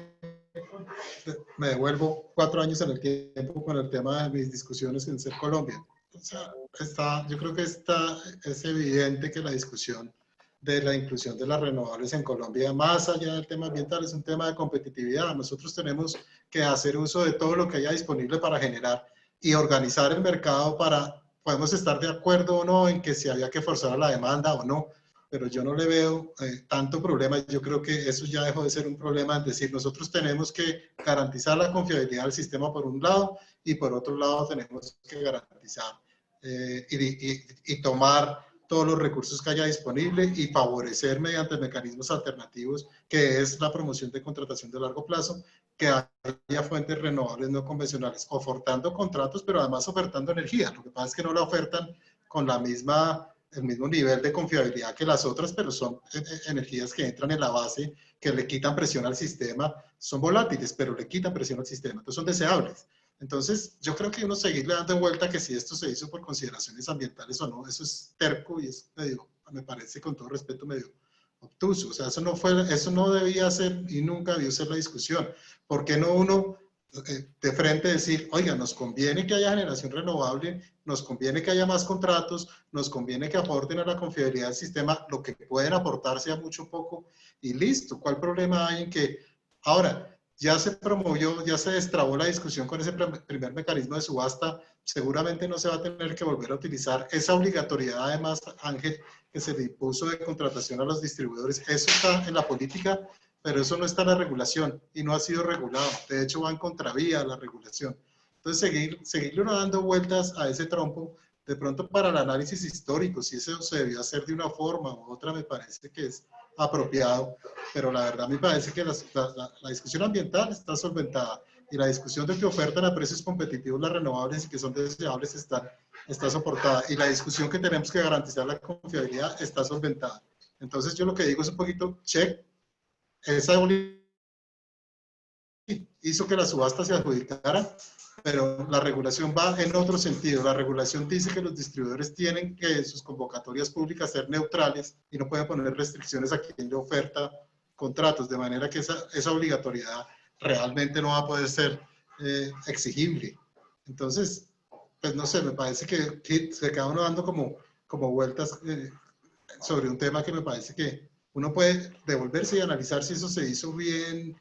me devuelvo 4 años en el tiempo con el tema de mis discusiones en Ser Colombia. O sea, yo creo que es evidente que la discusión de la inclusión de las renovables en Colombia, más allá del tema ambiental, es un tema de competitividad. Nosotros tenemos que hacer uso de todo lo que haya disponible para generar y organizar el mercado podemos estar de acuerdo o no en que si había que forzar a la demanda o no, pero yo no le veo tanto problema. Yo creo que eso ya dejó de ser un problema, es decir, nosotros tenemos que garantizar la confiabilidad del sistema por un lado y por otro lado tenemos que garantizar y tomar todos los recursos que haya disponible y favorecer mediante mecanismos alternativos, que es la promoción de contratación de largo plazo, que haya fuentes renovables no convencionales, ofertando contratos, pero además ofertando energía. Lo que pasa es que no la ofertan con el mismo nivel de confiabilidad que las otras, pero son energías que entran en la base, que le quitan presión al sistema, son volátiles, pero le quitan presión al sistema, entonces son deseables. Entonces, yo creo que uno seguirle dando vuelta que si esto se hizo por consideraciones ambientales o no, eso es terco y es medio, me parece con todo respeto, medio obtuso. O sea, eso no debía ser y nunca debió ser la discusión. ¿Por qué no uno de frente decir, oiga, nos conviene que haya generación renovable, nos conviene que haya más contratos, nos conviene que aporten a la confiabilidad del sistema, lo que pueden aportar sea mucho o poco, y listo? ¿Cuál problema hay en que ahora ya se promovió, ya se destrabó la discusión con ese primer mecanismo de subasta? Seguramente no se va a tener que volver a utilizar esa obligatoriedad, además, Ángel, que se le impuso de contratación a los distribuidores. Eso está en la política, pero eso no está en la regulación y no ha sido regulado. De hecho, va en contravía a la regulación. Entonces, seguirle dando vueltas a ese trompo, de pronto para el análisis histórico, si eso se debió hacer de una forma u otra, me parece que es apropiado, pero la verdad me parece que la discusión ambiental está solventada y la discusión de que ofertan a precios competitivos las renovables y que son deseables está soportada, y la discusión que tenemos que garantizar la confiabilidad está solventada. Entonces yo lo que digo es un poquito, check, esa hizo que la subasta se adjudicara, pero la regulación va en otro sentido. La regulación dice que los distribuidores tienen que en sus convocatorias públicas ser neutrales y no pueden poner restricciones a quien le oferta contratos, de manera que esa obligatoriedad realmente no va a poder ser exigible. Entonces, pues no sé, me parece que se queda uno dando como vueltas sobre un tema que me parece que uno puede devolverse y analizar si eso se hizo bien,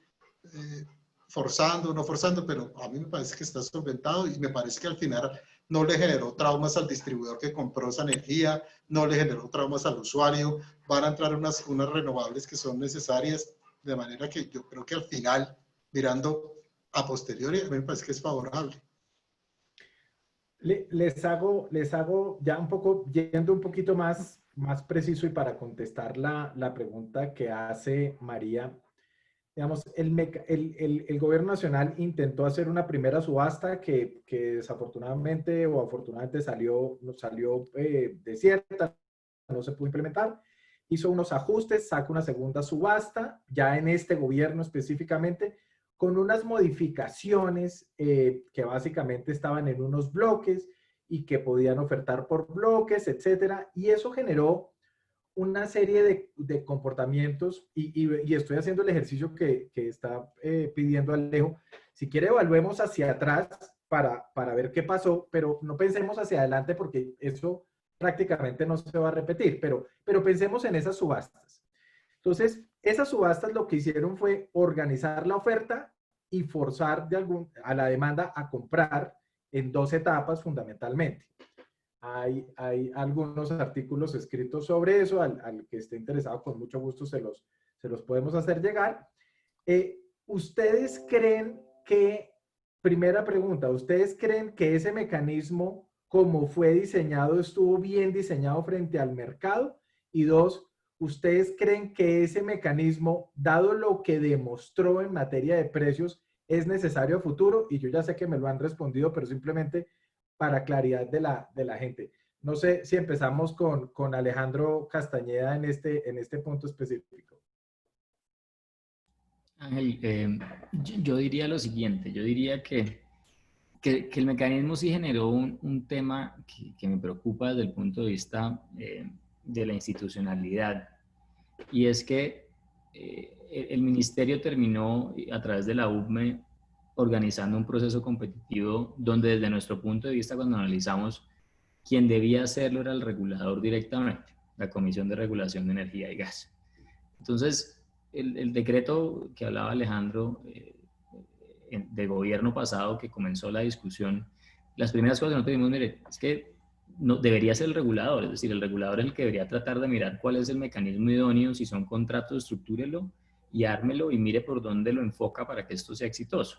forzando o no forzando, pero a mí me parece que está solventado y me parece que al final no le generó traumas al distribuidor que compró esa energía, no le generó traumas al usuario, van a entrar unas renovables que son necesarias, de manera que yo creo que al final, mirando a posteriori, a mí me parece que es favorable. Les hago ya un poco, yendo un poquito más preciso y para contestar la pregunta que hace María. Digamos, el gobierno nacional intentó hacer una primera subasta que desafortunadamente o afortunadamente salió desierta, no se pudo implementar. Hizo unos ajustes, saca una segunda subasta, ya en este gobierno específicamente, con unas modificaciones que básicamente estaban en unos bloques y que podían ofertar por bloques, etcétera. Y eso generó una serie de comportamientos y estoy haciendo el ejercicio que está pidiendo Alejo. Si quiere, evaluemos hacia atrás para ver qué pasó, pero no pensemos hacia adelante porque eso prácticamente no se va a repetir, pero pensemos en esas subastas. Entonces, esas subastas lo que hicieron fue organizar la oferta y forzar a la demanda a comprar en dos etapas fundamentalmente. Hay algunos artículos escritos sobre eso, al que esté interesado con mucho gusto se los podemos hacer llegar. ¿Ustedes creen que, primera pregunta, ¿ustedes creen que ese mecanismo como fue diseñado estuvo bien diseñado frente al mercado? Y dos, ¿ustedes creen que ese mecanismo, dado lo que demostró en materia de precios, es necesario a futuro? Y yo ya sé que me lo han respondido, pero simplemente para claridad de la gente. No sé si empezamos con Alejandro Castañeda en este punto específico. Ángel, yo diría lo siguiente, yo diría que el mecanismo sí generó un tema que me preocupa desde el punto de vista de la institucionalidad, y es que el ministerio terminó a través de la UBME organizando un proceso competitivo donde desde nuestro punto de vista, cuando analizamos, quien debía hacerlo era el regulador directamente, la Comisión de Regulación de Energía y Gas. Entonces, el decreto que hablaba Alejandro de gobierno pasado que comenzó la discusión, las primeras cosas que nosotros dijimos, mire, es que no, debería ser el regulador, es decir, el regulador es el que debería tratar de mirar cuál es el mecanismo idóneo, si son contratos, estructúrelo y ármelo y mire por dónde lo enfoca para que esto sea exitoso.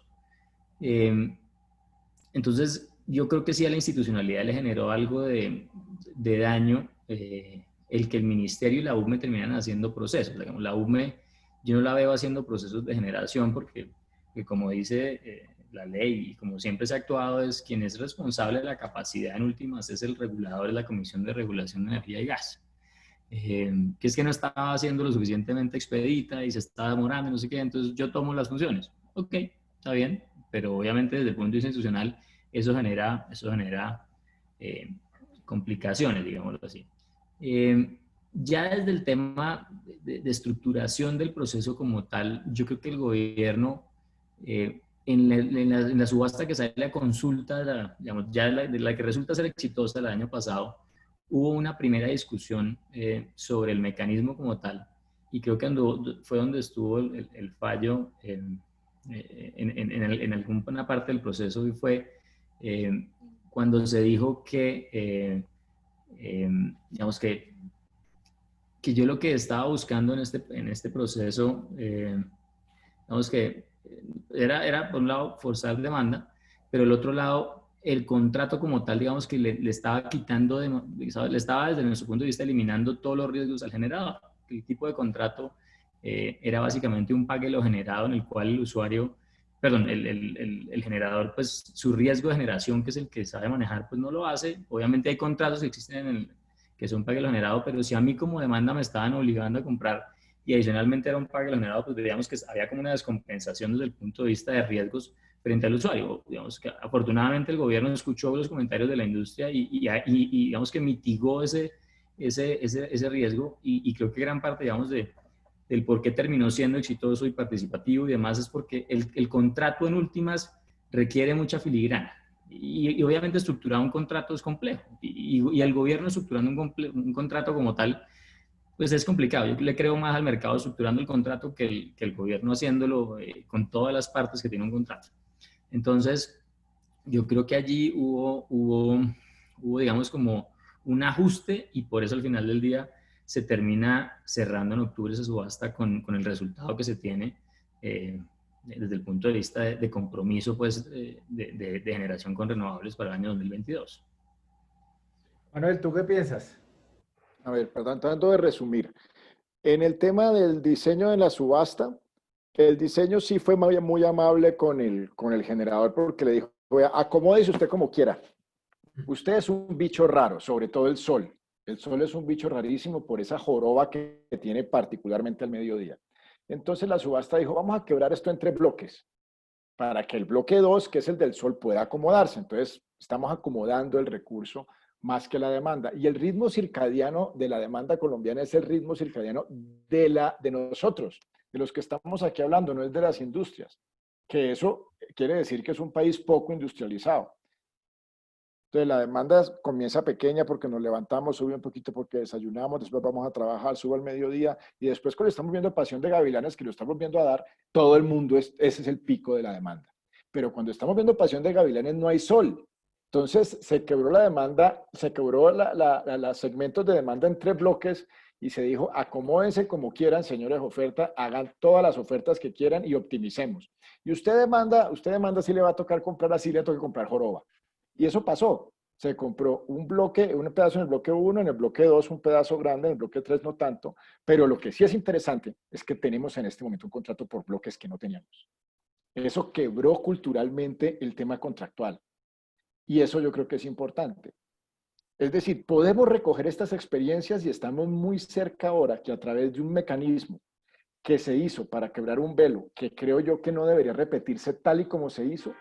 Entonces, yo creo que sí a la institucionalidad le generó algo de daño el que el ministerio y la UBME terminan haciendo procesos. Digamos, la UBME, yo no la veo haciendo procesos de generación porque como dice la ley y como siempre se ha actuado, es quien es responsable de la capacidad en últimas es el regulador de la Comisión de Regulación de Energía y Gas. Que es que no estaba haciendo lo suficientemente expedita y se está demorando, no sé qué, entonces yo tomo las funciones. Ok, está bien, pero obviamente desde el punto de vista institucional eso genera complicaciones, digámoslo así. Ya desde el tema de estructuración del proceso como tal, yo creo que el gobierno, en la subasta que sale a consulta, digamos, ya de la que resulta ser exitosa el año pasado, hubo una primera discusión sobre el mecanismo como tal, y creo que fue donde estuvo el fallo en alguna parte del proceso, y fue cuando se dijo que, digamos que yo lo que estaba buscando en este proceso, digamos que era por un lado forzar demanda, pero el otro lado el contrato como tal, digamos que le estaba quitando, le estaba desde nuestro punto de vista eliminando todos los riesgos al generador. El tipo de contrato era básicamente un pague lo generado en el cual el usuario, perdón, el generador, pues su riesgo de generación, que es el que sabe manejar, pues no lo hace. Obviamente hay contratos que existen que son pague lo generado, pero si a mí como demanda me estaban obligando a comprar y adicionalmente era un pague lo generado, pues veíamos que había como una descompensación desde el punto de vista de riesgos frente al usuario. Digamos que afortunadamente el gobierno escuchó los comentarios de la industria y digamos que mitigó ese riesgo y creo que gran parte, digamos, del por qué terminó siendo exitoso y participativo y demás es porque el contrato en últimas requiere mucha filigrana y obviamente estructurar un contrato es complejo. Y el gobierno estructurando un contrato como tal, pues es complicado. Yo le creo más al mercado estructurando el contrato que el gobierno haciéndolo con todas las partes que tiene un contrato. Entonces, yo creo que allí hubo, digamos, como un ajuste y por eso al final del día se termina cerrando en octubre esa subasta con el resultado que se tiene desde el punto de vista de compromiso pues, de generación con renovables para el año 2022. Manuel, ¿tú qué piensas? A ver, perdón, tratando de resumir. En el tema del diseño de la subasta, el diseño sí fue muy amable con el generador porque le dijo, acomódese usted como quiera. Usted es un bicho raro, sobre todo el sol. El sol es un bicho rarísimo por esa joroba que tiene particularmente al mediodía. Entonces la subasta dijo, vamos a quebrar esto en 3 bloques para que el bloque 2, que es el del sol, pueda acomodarse. Entonces estamos acomodando el recurso más que la demanda. Y el ritmo circadiano de la demanda colombiana es el ritmo circadiano de nosotros, de los que estamos aquí hablando, no es de las industrias, que eso quiere decir que es un país poco industrializado. Entonces la demanda comienza pequeña porque nos levantamos, sube un poquito porque desayunamos, después vamos a trabajar, sube al mediodía y después cuando estamos viendo Pasión de Gavilanes, que lo estamos viendo a dar, todo el mundo, ese es el pico de la demanda. Pero cuando estamos viendo Pasión de Gavilanes no hay sol. Entonces se quebró la demanda, se quebró los segmentos de demanda en 3 bloques y se dijo, acomódense como quieran, señores oferta, hagan todas las ofertas que quieran y optimicemos. Y usted demanda si le va a tocar comprar así, le toca comprar joroba. Y eso pasó. Se compró un pedazo en el bloque 1, en el bloque 2 un pedazo grande, en el bloque 3 no tanto. Pero lo que sí es interesante es que tenemos en este momento un contrato por bloques que no teníamos. Eso quebró culturalmente el tema contractual. Y eso yo creo que es importante. Es decir, podemos recoger estas experiencias y estamos muy cerca ahora que a través de un mecanismo que se hizo para quebrar un velo, que creo yo que no debería repetirse tal y como se hizo,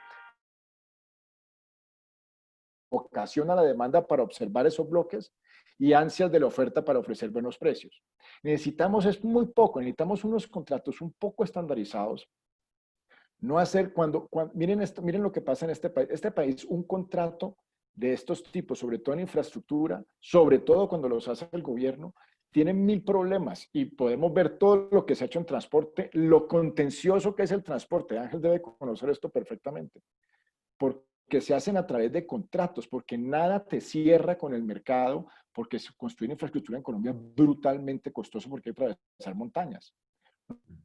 ocasiona la demanda para observar esos bloques y ansias de la oferta para ofrecer buenos precios. Necesitamos, es muy poco, necesitamos unos contratos un poco estandarizados. No hacer miren lo que pasa en este país. Este país, un contrato de estos tipos, sobre todo en infraestructura, sobre todo cuando los hace el gobierno, tienen 1000 problemas y podemos ver todo lo que se ha hecho en transporte, lo contencioso que es el transporte. Ángel debe conocer esto perfectamente. Porque se hacen a través de contratos, porque nada te cierra con el mercado, porque construir infraestructura en Colombia es brutalmente costoso porque hay que atravesar montañas.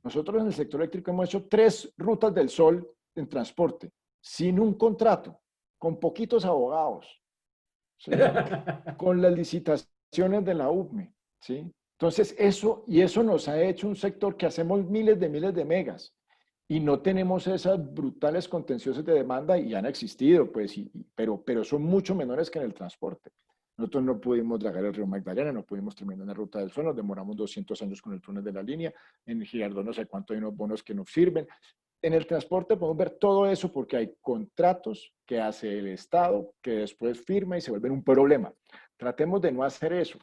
Nosotros en el sector eléctrico hemos hecho 3 rutas del sol en transporte, sin un contrato, con poquitos abogados, ¿sí? Con las licitaciones de la UPME, ¿sí? Entonces eso nos ha hecho un sector que hacemos miles de megas y no tenemos esas brutales contenciosas de demanda y han existido, pues, pero son mucho menores que en el transporte. Nosotros no pudimos dragar el río Magdalena, no pudimos terminar la ruta del sol, nos demoramos 200 años con el túnel de la línea, en Girardot no sé cuánto hay unos bonos que no sirven. En el transporte podemos ver todo eso porque hay contratos que hace el Estado que después firma y se vuelven un problema. Tratemos de no hacer eso.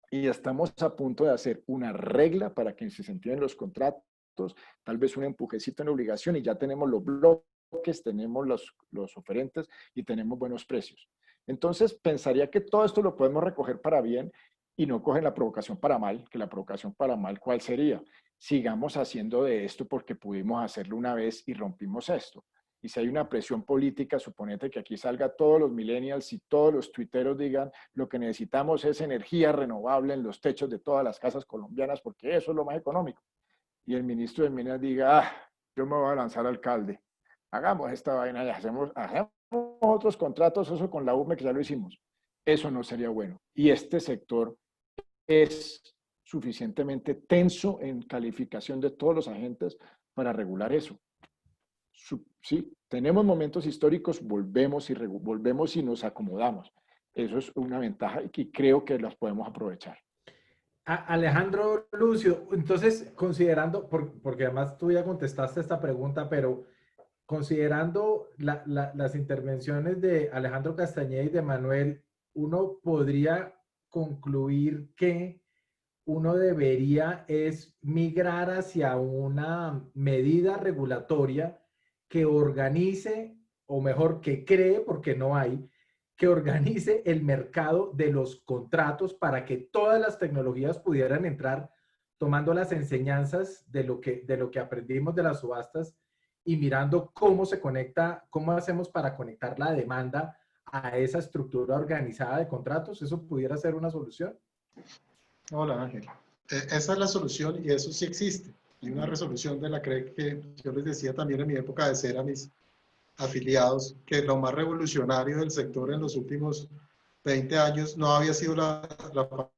Y estamos a punto de hacer una regla para que se entiendan los contratos, tal vez un empujecito en obligación y ya tenemos los bloques, tenemos los oferentes y tenemos buenos precios. Entonces, pensaría que todo esto lo podemos recoger para bien y no cogen la provocación para mal, que la provocación para mal, ¿cuál sería? Sigamos haciendo de esto porque pudimos hacerlo una vez y rompimos esto. Y si hay una presión política, suponete que aquí salga todos los millennials y todos los tuiteros digan lo que necesitamos es energía renovable en los techos de todas las casas colombianas porque eso es lo más económico. Y el ministro de Minas diga, yo me voy a lanzar alcalde. Hagamos esta vaina y hacemos otros contratos, eso con la UME que ya lo hicimos. Eso no sería bueno. Y este sector es suficientemente tenso en calificación de todos los agentes para regular eso. Sí, tenemos momentos históricos, volvemos y nos acomodamos. Eso es una ventaja y creo que las podemos aprovechar. Alejandro Lucio, entonces considerando, porque además tú ya contestaste esta pregunta, pero considerando las intervenciones de Alejandro Castañeda y de Manuel, uno podría concluir que uno debería es migrar hacia una medida regulatoria que organice o mejor, que cree, porque no hay, que organice el mercado de los contratos para que todas las tecnologías pudieran entrar tomando las enseñanzas de lo que aprendimos de las subastas y mirando cómo se conecta, cómo hacemos para conectar la demanda a esa estructura organizada de contratos? ¿Eso pudiera ser una solución? Hola Ángel. Esa es la solución y eso sí existe. Hay una resolución de la CREC que yo les decía también en mi época de ser a mis afiliados, que lo más revolucionario del sector en los últimos 20 años no había sido la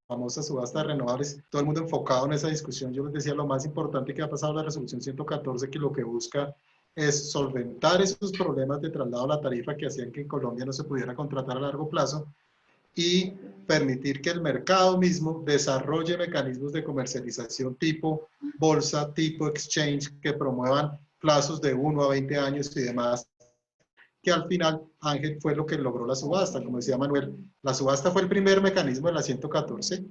famosa subasta de renovables. Todo el mundo enfocado en esa discusión. Yo les decía, lo más importante que ha pasado la resolución 114, que lo que busca es solventar esos problemas de traslado a la tarifa que hacían que en Colombia no se pudiera contratar a largo plazo y permitir que el mercado mismo desarrolle mecanismos de comercialización tipo bolsa, tipo exchange, que promuevan plazos de 1 a 20 años y demás, que al final, Ángel, fue lo que logró la subasta. Como decía Manuel, la subasta fue el primer mecanismo de la 114,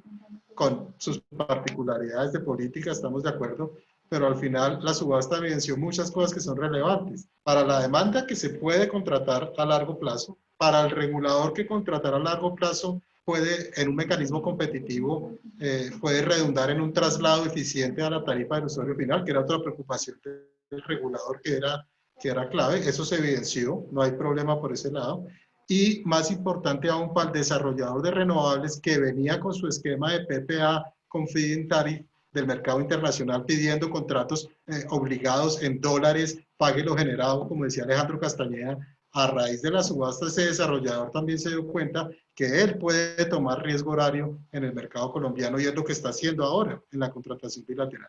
con sus particularidades de política, estamos de acuerdo, pero al final la subasta evidenció muchas cosas que son relevantes. Para la demanda que se puede contratar a largo plazo, para el regulador que contratar a largo plazo puede, en un mecanismo competitivo, puede redundar en un traslado eficiente a la tarifa del usuario final, que era otra preocupación del regulador que era clave. Eso se evidenció, no hay problema por ese lado. Y más importante aún para el desarrollador de renovables que venía con su esquema de PPA con feed-in tariff del mercado internacional pidiendo contratos obligados en dólares, pague lo generado, como decía Alejandro Castañeda. A raíz de la subasta, ese desarrollador también se dio cuenta que él puede tomar riesgo horario en el mercado colombiano y es lo que está haciendo ahora en la contratación bilateral.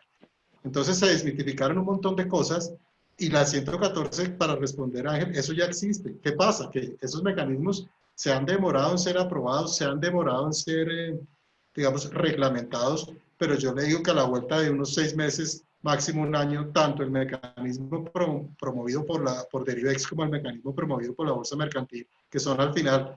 Entonces se desmitificaron un montón de cosas y la 114, para responder a Ángel, eso ya existe. ¿Qué pasa? Que esos mecanismos se han demorado en ser aprobados, se han demorado en ser, digamos, reglamentados, pero yo le digo que a la vuelta de unos 6 meses, máximo un año, tanto el mecanismo promovido por Derivex como el mecanismo promovido por la Bolsa Mercantil, que son al final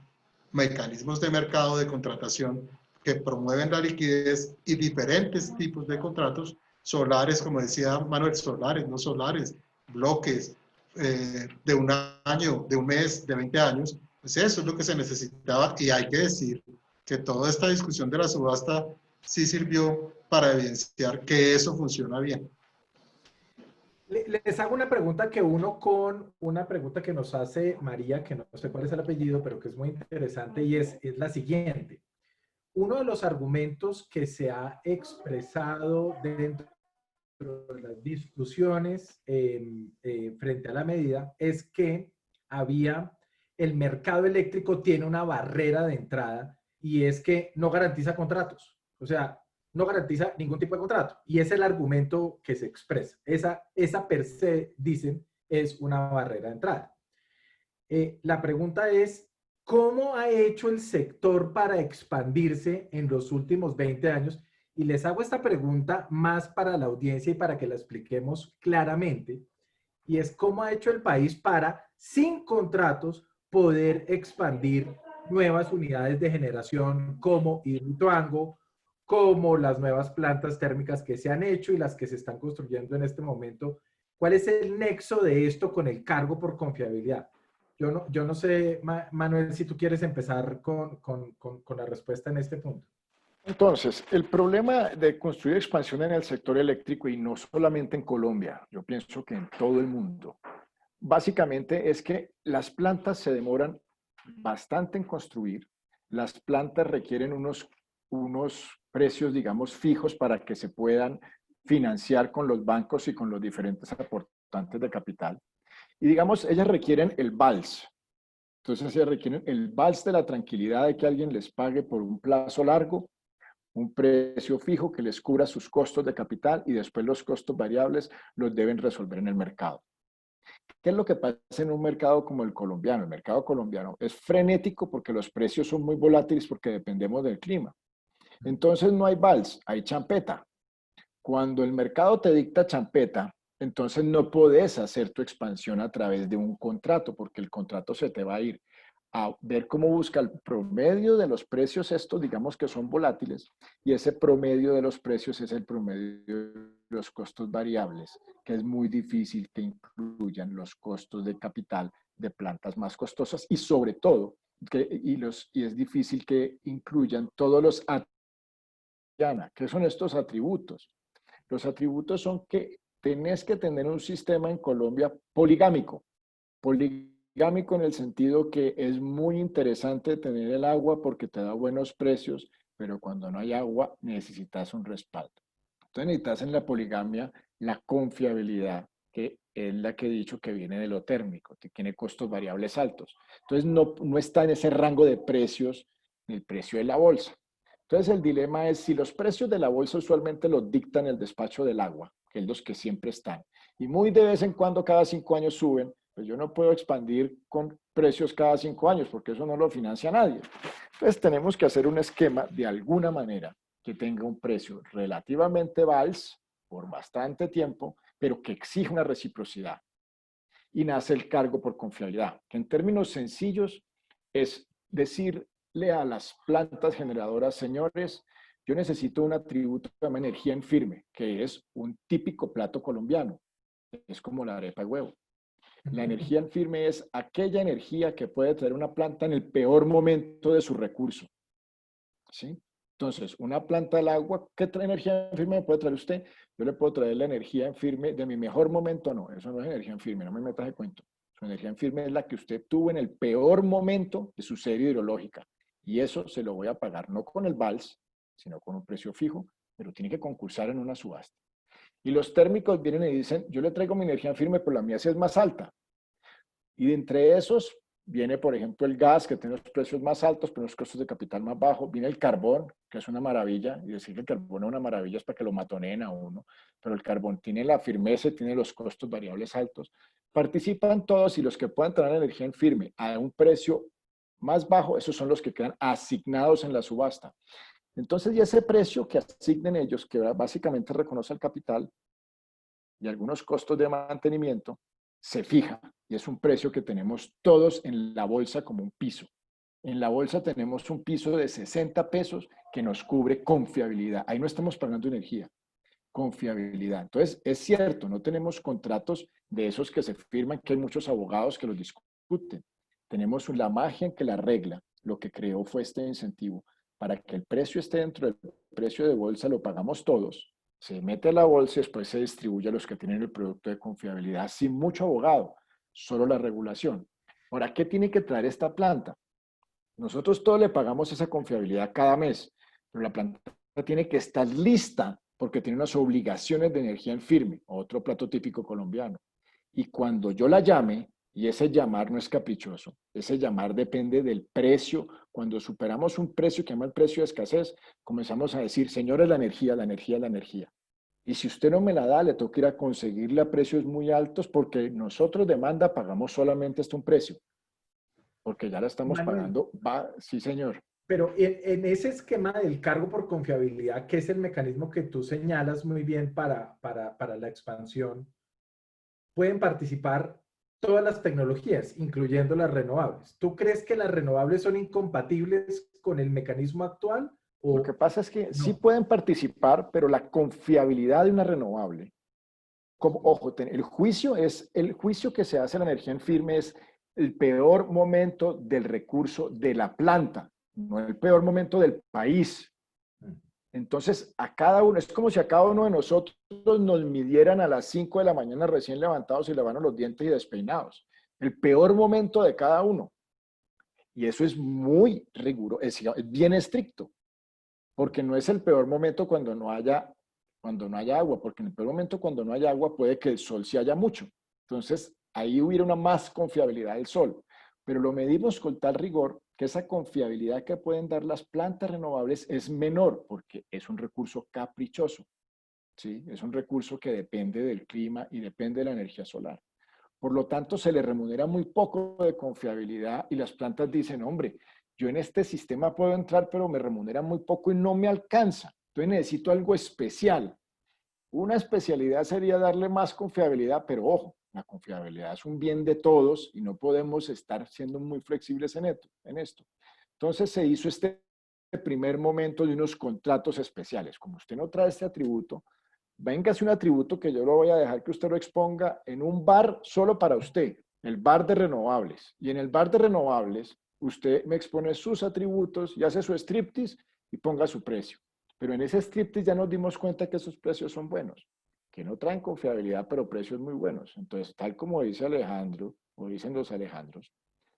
mecanismos de mercado de contratación que promueven la liquidez y diferentes tipos de contratos, solares, como decía Manuel, solares, no solares, bloques de un año, de un mes, de 20 años, pues eso es lo que se necesitaba y hay que decir que toda esta discusión de la subasta sí sirvió para evidenciar que eso funciona bien. Les hago una pregunta que uno con una pregunta que nos hace María, que no sé cuál es el apellido, pero que es muy interesante y es la siguiente. Uno de los argumentos que se ha expresado dentro de las discusiones frente a la medida es que el mercado eléctrico tiene una barrera de entrada y es que no garantiza contratos. O sea, no garantiza ningún tipo de contrato. Y es el argumento que se expresa. Esa per se, dicen, es una barrera de entrada. La pregunta es, ¿cómo ha hecho el sector para expandirse en los últimos 20 años? Y les hago esta pregunta más para la audiencia y para que la expliquemos claramente. Y es, ¿cómo ha hecho el país para, sin contratos, poder expandir nuevas unidades de generación como Hidroituango, como las nuevas plantas térmicas que se han hecho y las que se están construyendo en este momento? ¿Cuál es el nexo de esto con el cargo por confiabilidad? Yo no sé, Manuel, si tú quieres empezar con la respuesta en este punto. Entonces, el problema de construir expansión en el sector eléctrico, y no solamente en Colombia, yo pienso que en todo el mundo, básicamente es que las plantas se demoran bastante en construir, las plantas requieren unos precios, digamos, fijos para que se puedan financiar con los bancos y con los diferentes aportantes de capital. Y digamos, ellas requieren el vals. Entonces, ellas requieren el vals de la tranquilidad de que alguien les pague por un plazo largo, un precio fijo que les cubra sus costos de capital y después los costos variables los deben resolver en el mercado. ¿Qué es lo que pasa en un mercado como el colombiano? El mercado colombiano es frenético porque los precios son muy volátiles porque dependemos del clima. Entonces no hay vals, hay champeta. Cuando el mercado te dicta champeta, entonces no podés hacer tu expansión a través de un contrato porque el contrato se te va a ir a ver cómo busca el promedio de los precios estos, digamos que son volátiles, y ese promedio de los precios es el promedio de los costos variables, que es muy difícil que incluyan los costos de capital de plantas más costosas y sobre todo, y es difícil que incluyan todos los atributos. ¿Qué son estos atributos? Los atributos son que tenés que tener un sistema en Colombia poligámico. Poligámico en el sentido que es muy interesante tener el agua porque te da buenos precios, pero cuando no hay agua necesitas un respaldo. Entonces necesitas en la poligamia la confiabilidad, que es la que he dicho que viene de lo térmico, que tiene costos variables altos. Entonces no está en ese rango de precios el precio de la bolsa. Entonces el dilema es si los precios de la bolsa usualmente los dictan el despacho del agua, que es los que siempre están, y muy de vez en cuando cada 5 años suben, pues yo no puedo expandir con precios cada 5 años porque eso no lo financia nadie. Entonces tenemos que hacer un esquema de alguna manera que tenga un precio relativamente vals por bastante tiempo, pero que exija una reciprocidad. Y nace el cargo por confiabilidad, que en términos sencillos es decirle a las plantas generadoras, señores, yo necesito un atributo que se llama energía en firme, que es un típico plato colombiano. Es como la arepa de huevo. La energía en firme es aquella energía que puede traer una planta en el peor momento de su recurso. ¿Sí? Entonces, una planta del agua, ¿qué energía en firme me puede traer usted? Yo le puedo traer la energía en firme de mi mejor momento. No, eso no es energía en firme, no me metas de cuento. Su energía en firme es la que usted tuvo en el peor momento de su serie hidrológica. Y eso se lo voy a pagar no con el vals, sino con un precio fijo, pero tiene que concursar en una subasta. Y los térmicos vienen y dicen, yo le traigo mi energía en firme, pero la mía sí es más alta. Y de entre esos viene, por ejemplo, el gas, que tiene los precios más altos, pero los costos de capital más bajos. Viene el carbón, que es una maravilla. Y decir que el carbón es una maravilla es para que lo matoneen a uno. Pero el carbón tiene la firmeza, tiene los costos variables altos. Participan todos y los que puedan traer energía en firme a un precio más bajo, esos son los que quedan asignados en la subasta. Entonces, y ese precio que asignen ellos, que básicamente reconoce el capital y algunos costos de mantenimiento, se fija y es un precio que tenemos todos en la bolsa como un piso. En la bolsa tenemos un piso de 60 pesos que nos cubre confiabilidad. Ahí no estamos pagando energía, confiabilidad. Entonces, es cierto, no tenemos contratos de esos que se firman, que hay muchos abogados que los discuten. Tenemos la magia en que la regla, lo que creó fue este incentivo. Para que el precio esté dentro del precio de bolsa, lo pagamos todos. Se mete a la bolsa y después se distribuye a los que tienen el producto de confiabilidad sin mucho abogado, solo la regulación. Ahora, ¿qué tiene que traer esta planta? Nosotros todos le pagamos esa confiabilidad cada mes, pero la planta tiene que estar lista porque tiene unas obligaciones de energía en firme, otro plato típico colombiano. Y cuando yo la llame, y ese llamar no es caprichoso, ese llamar depende del precio. Cuando superamos un precio que llama el precio de escasez, comenzamos a decir, señores, la energía, la energía, la energía. Y si usted no me la da, le tengo que ir a conseguirla a precios muy altos porque nosotros demanda pagamos solamente un precio. Porque ya la estamos Manuel, pagando. Sí, señor. pero en ese esquema del cargo por confiabilidad, que es el mecanismo que tú señalas muy bien para la expansión, pueden participar todas las tecnologías, incluyendo las renovables. ¿Tú crees que las renovables son incompatibles con el mecanismo actual? Lo que pasa es que no? sí pueden participar, pero la confiabilidad de una renovable, como, ojo, el juicio que se hace a la energía en firme es el peor momento del recurso de la planta, no el peor momento del país. Entonces, a cada uno, es como si a cada uno de nosotros nos midieran a las 5 de la mañana recién levantados y lavando los dientes y despeinados. El peor momento de cada uno. Y eso es muy riguroso, es bien estricto, porque no es el peor momento cuando no haya agua, porque en el peor momento cuando no haya agua puede que el sol sí haya mucho. Entonces, ahí hubiera una más confiabilidad del sol. Pero lo medimos con tal rigor que esa confiabilidad que pueden dar las plantas renovables es menor porque es un recurso caprichoso, ¿sí? Es un recurso que depende del clima y depende de la energía solar. Por lo tanto, se le remunera muy poco de confiabilidad y las plantas dicen, hombre, yo en este sistema puedo entrar, pero me remunera muy poco y no me alcanza. Entonces necesito algo especial. Una especialidad sería darle más confiabilidad, pero ojo, la confiabilidad es un bien de todos y no podemos estar siendo muy flexibles en esto. Entonces se hizo este primer momento de unos contratos especiales. Como usted no trae este atributo, véngase un atributo que yo lo voy a dejar que usted lo exponga en un bar solo para usted. el bar de renovables. Y en el bar de renovables, usted me expone sus atributos y hace su striptease y ponga su precio. Pero en ese striptease ya nos dimos cuenta que esos precios son buenos, que no traen confiabilidad, pero precios muy buenos. Entonces, tal como dice Alejandro, o dicen los Alejandros,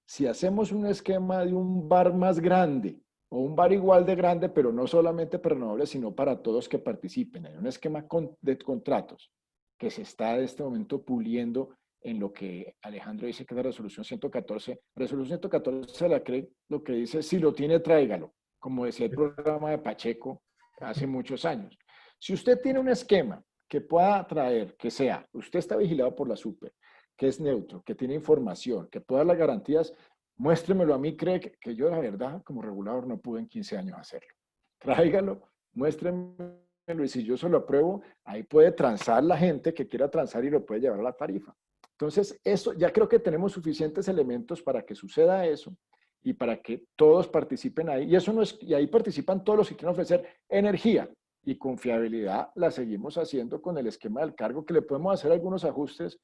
si hacemos un esquema de un bar más grande, o un bar igual de grande, pero no solamente para renovables, sino para todos que participen, en un esquema de contratos que se está en este momento puliendo en lo que Alejandro dice que es la resolución 114. Resolución 114 la cree lo que dice, si lo tiene, tráigalo, como decía el programa de Pacheco hace muchos años. Si usted tiene un esquema que pueda traer, que sea, usted está vigilado por la super, que es neutro, que tiene información, que pueda dar las garantías, muéstremelo a mí, cree que yo la verdad como regulador no pude en 15 años hacerlo. Tráigalo, muéstremelo y si yo se lo apruebo, ahí puede transar la gente que quiera transar y lo puede llevar a la tarifa. Entonces, eso ya creo que tenemos suficientes elementos para que suceda eso y para que todos participen ahí. Y eso no es, y ahí participan todos los que quieren ofrecer energía y confiabilidad. La seguimos haciendo con el esquema del cargo, que le podemos hacer algunos ajustes,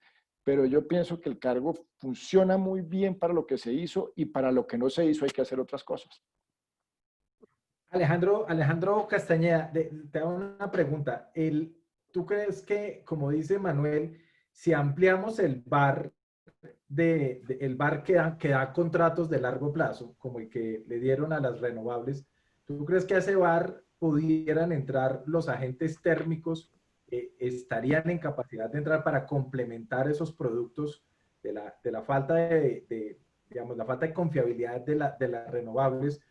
pero yo pienso que el cargo funciona muy bien para lo que se hizo y para lo que no se hizo hay que hacer otras cosas. Alejandro Castañeda, te hago una pregunta. ¿Tú crees que, como dice Manuel, si ampliamos el bar, el bar que da contratos de largo plazo, como el que le dieron a las renovables, ¿tú crees que a ese bar pudieran entrar los agentes térmicos, estarían en capacidad de entrar para complementar esos productos de la falta digamos, la falta de confiabilidad de las renovables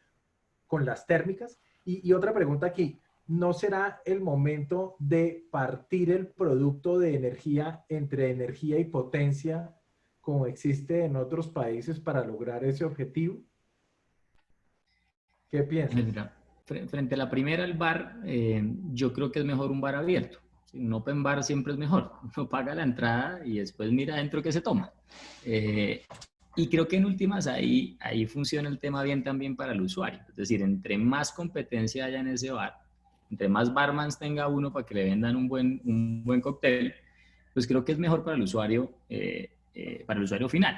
con las térmicas? Y otra pregunta aquí, ¿no será el momento de partir el producto de energía entre energía y potencia como existe en otros países para lograr ese objetivo? ¿Qué piensas? Mira, frente a la primera, el bar, yo creo que es mejor un bar abierto. Un open bar siempre es mejor. Uno paga la entrada y después mira adentro qué se toma. Y creo que en últimas ahí funciona el tema bien también para el usuario. Es decir, entre más competencia haya en ese bar, entre más barmans tenga uno para que le vendan un buen cóctel, pues creo que es mejor para el usuario final.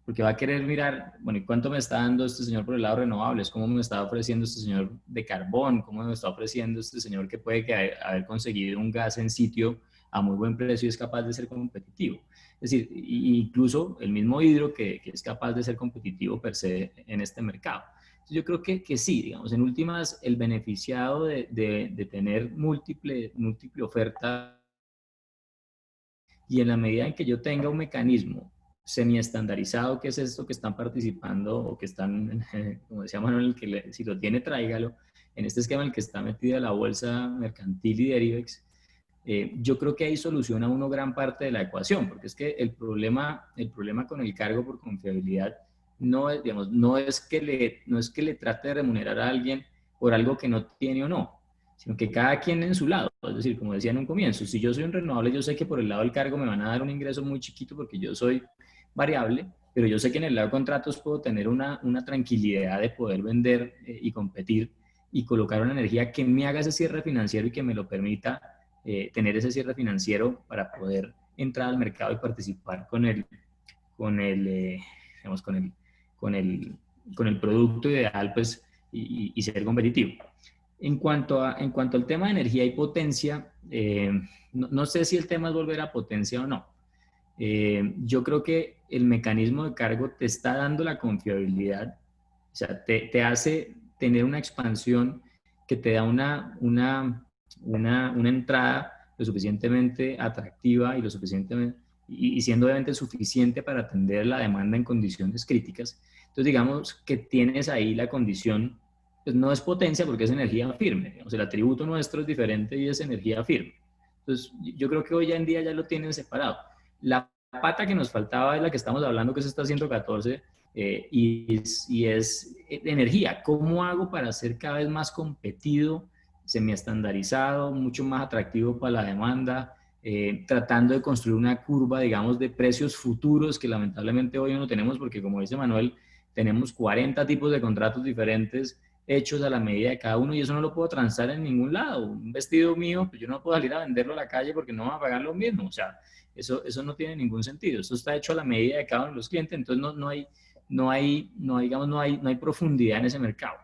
Porque va a querer mirar, bueno, ¿y cuánto me está dando este señor por el lado renovables? ¿Cómo me está ofreciendo este señor de carbón? ¿Cómo me está ofreciendo este señor que puede haber conseguido un gas en sitio a muy buen precio y es capaz de ser competitivo? Es decir, incluso el mismo hidro que es capaz de ser competitivo per se en este mercado. Entonces yo creo que sí, digamos, en últimas, el beneficiado de tener múltiple oferta, y en la medida en que yo tenga un mecanismo semi-estandarizado, que es esto que están participando o que están, como decía Manuel, si lo tiene, tráigalo, en este esquema en el que está metida la bolsa mercantil y Derivex, yo creo que ahí soluciona uno gran parte de la ecuación, porque es que el problema con el cargo por confiabilidad no es, digamos, no es que le trate de remunerar a alguien por algo que no tiene o no, sino que cada quien en su lado. Es decir, como decía en un comienzo, si yo soy un renovable, yo sé que por el lado del cargo me van a dar un ingreso muy chiquito porque yo soy variable, pero yo sé que en el lado de contratos puedo tener una tranquilidad de poder vender y competir y colocar una energía que me haga ese cierre financiero y que me lo permita tener ese cierre financiero para poder entrar al mercado y participar con el producto ideal, pues, y ser competitivo. En cuanto al tema de energía y potencia, no sé si el tema es volver a potencia o no. Yo creo que el mecanismo de cargo te está dando la confiabilidad, o sea, te hace tener una expansión que te da una entrada lo suficientemente atractiva y siendo obviamente suficiente para atender la demanda en condiciones críticas. Entonces, digamos que tienes ahí la condición, pues no es potencia porque es energía firme, digamos, el atributo nuestro es diferente y es energía firme. Entonces, yo creo que hoy en día ya lo tienen separado. La pata que nos faltaba es la que estamos hablando, que es esta 114, y es energía. ¿Cómo hago para ser cada vez más competido, semi-estandarizado, mucho más atractivo para la demanda, tratando de construir una curva, digamos, de precios futuros que lamentablemente hoy no tenemos porque, como dice Manuel, tenemos 40 tipos de contratos diferentes hechos a la medida de cada uno y eso no lo puedo transar en ningún lado. Un vestido mío, pues yo no puedo salir a venderlo a la calle porque no va a pagar lo mismo. O sea, eso no tiene ningún sentido. Eso está hecho a la medida de cada uno de los clientes, entonces no hay profundidad en ese mercado.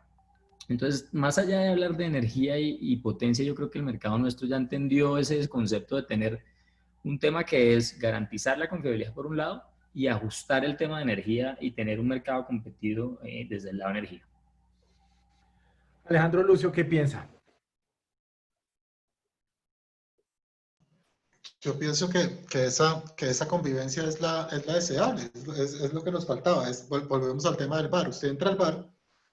Entonces, más allá de hablar de energía y potencia, yo creo que el mercado nuestro ya entendió ese concepto de tener un tema que es garantizar la confiabilidad por un lado y ajustar el tema de energía y tener un mercado competido desde el lado de energía. Alejandro Lucio, ¿qué piensa? Yo pienso que esa convivencia es la deseable, es lo que nos faltaba. Volvemos al tema del bar. Usted entra al bar